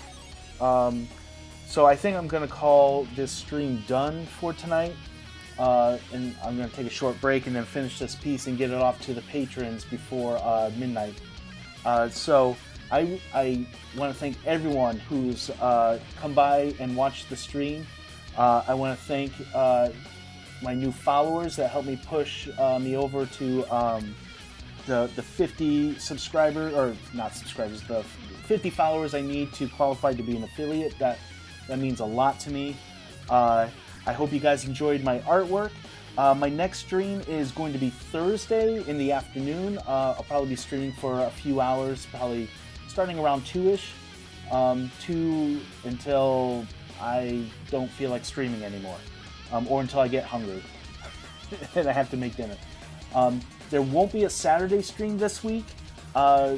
So I think I'm going to call this stream done for tonight. And I'm going to take a short break and then finish this piece and get it off to the patrons before midnight. So I want to thank everyone who's come by and watched the stream. I want to thank my new followers that helped me push me over to the 50 subscribers, or not subscribers, the 50 followers I need to qualify to be an affiliate. That means a lot to me. I hope you guys enjoyed my artwork. My next stream is going to be Thursday in the afternoon. I'll probably be streaming for a few hours, probably starting around 2-ish, 2 until I don't feel like streaming anymore, or until I get hungry and I have to make dinner. There won't be a Saturday stream this week.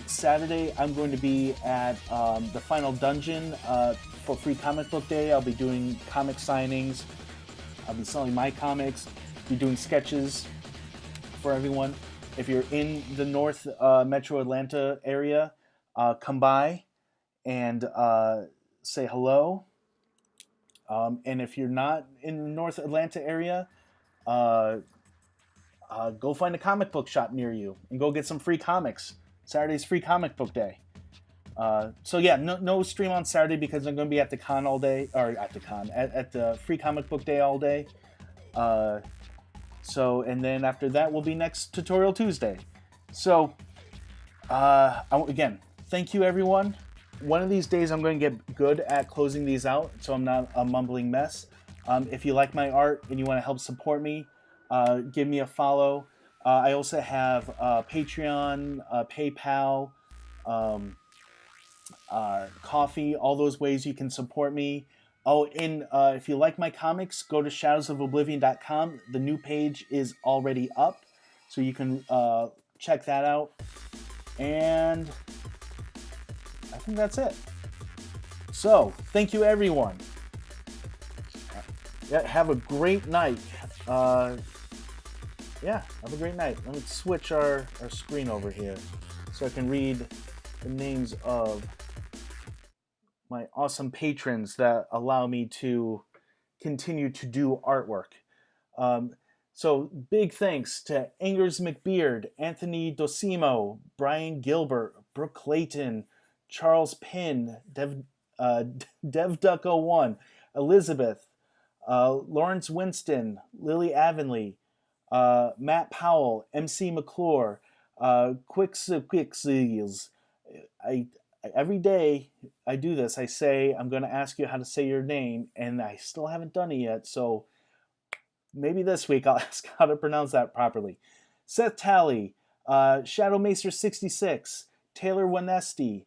Saturday I'm going to be at the Final Dungeon for Free Comic Book Day. I'll be doing comic signings. I'll be selling my comics, be doing sketches for everyone. If you're in the North Metro Atlanta area, come by and say hello. And if you're not in the North Atlanta area, go find a comic book shop near you and go get some free comics. Saturday's Free Comic Book Day. So yeah, no stream on Saturday because I'm going to be at the con all day, or at the Free Comic Book Day all day. So, and then after that will be next Tutorial Tuesday. So, again, thank you everyone. One of these days I'm going to get good at closing these out so I'm not a mumbling mess. If you like my art and you want to help support me, give me a follow. I also have Patreon, PayPal, Coffee, all those ways you can support me. Oh, and if you like my comics, go to shadowsofoblivion.com. The new page is already up, so you can check that out. And I think that's it. So, thank you everyone. Yeah, have a great night. Have a great night. Let me switch our screen over here so I can read the names of my awesome patrons that allow me to continue to do artwork. So big thanks to Angers McBeard, Anthony Dosimo, Brian Gilbert, Brooke Clayton, Charles Pinn, DevDuck01, Elizabeth, Lawrence Winston, Lily Avonlea, Matt Powell, MC McClure, Quickseals. Every day I do this, I say, I'm going to ask you how to say your name, and I still haven't done it yet, so maybe this week I'll ask how to pronounce that properly. Seth Talley, Shadowmacer66, Taylor Wanesti,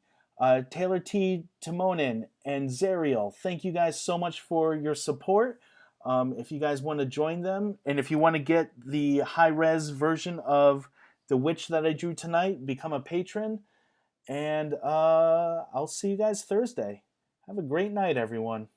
Taylor T. Timonin, and Zerial. Thank you guys so much for your support. If you guys want to join them, and if you want to get the high-res version of the witch that I drew tonight, become a patron. And I'll see you guys Thursday. Have a great night, everyone.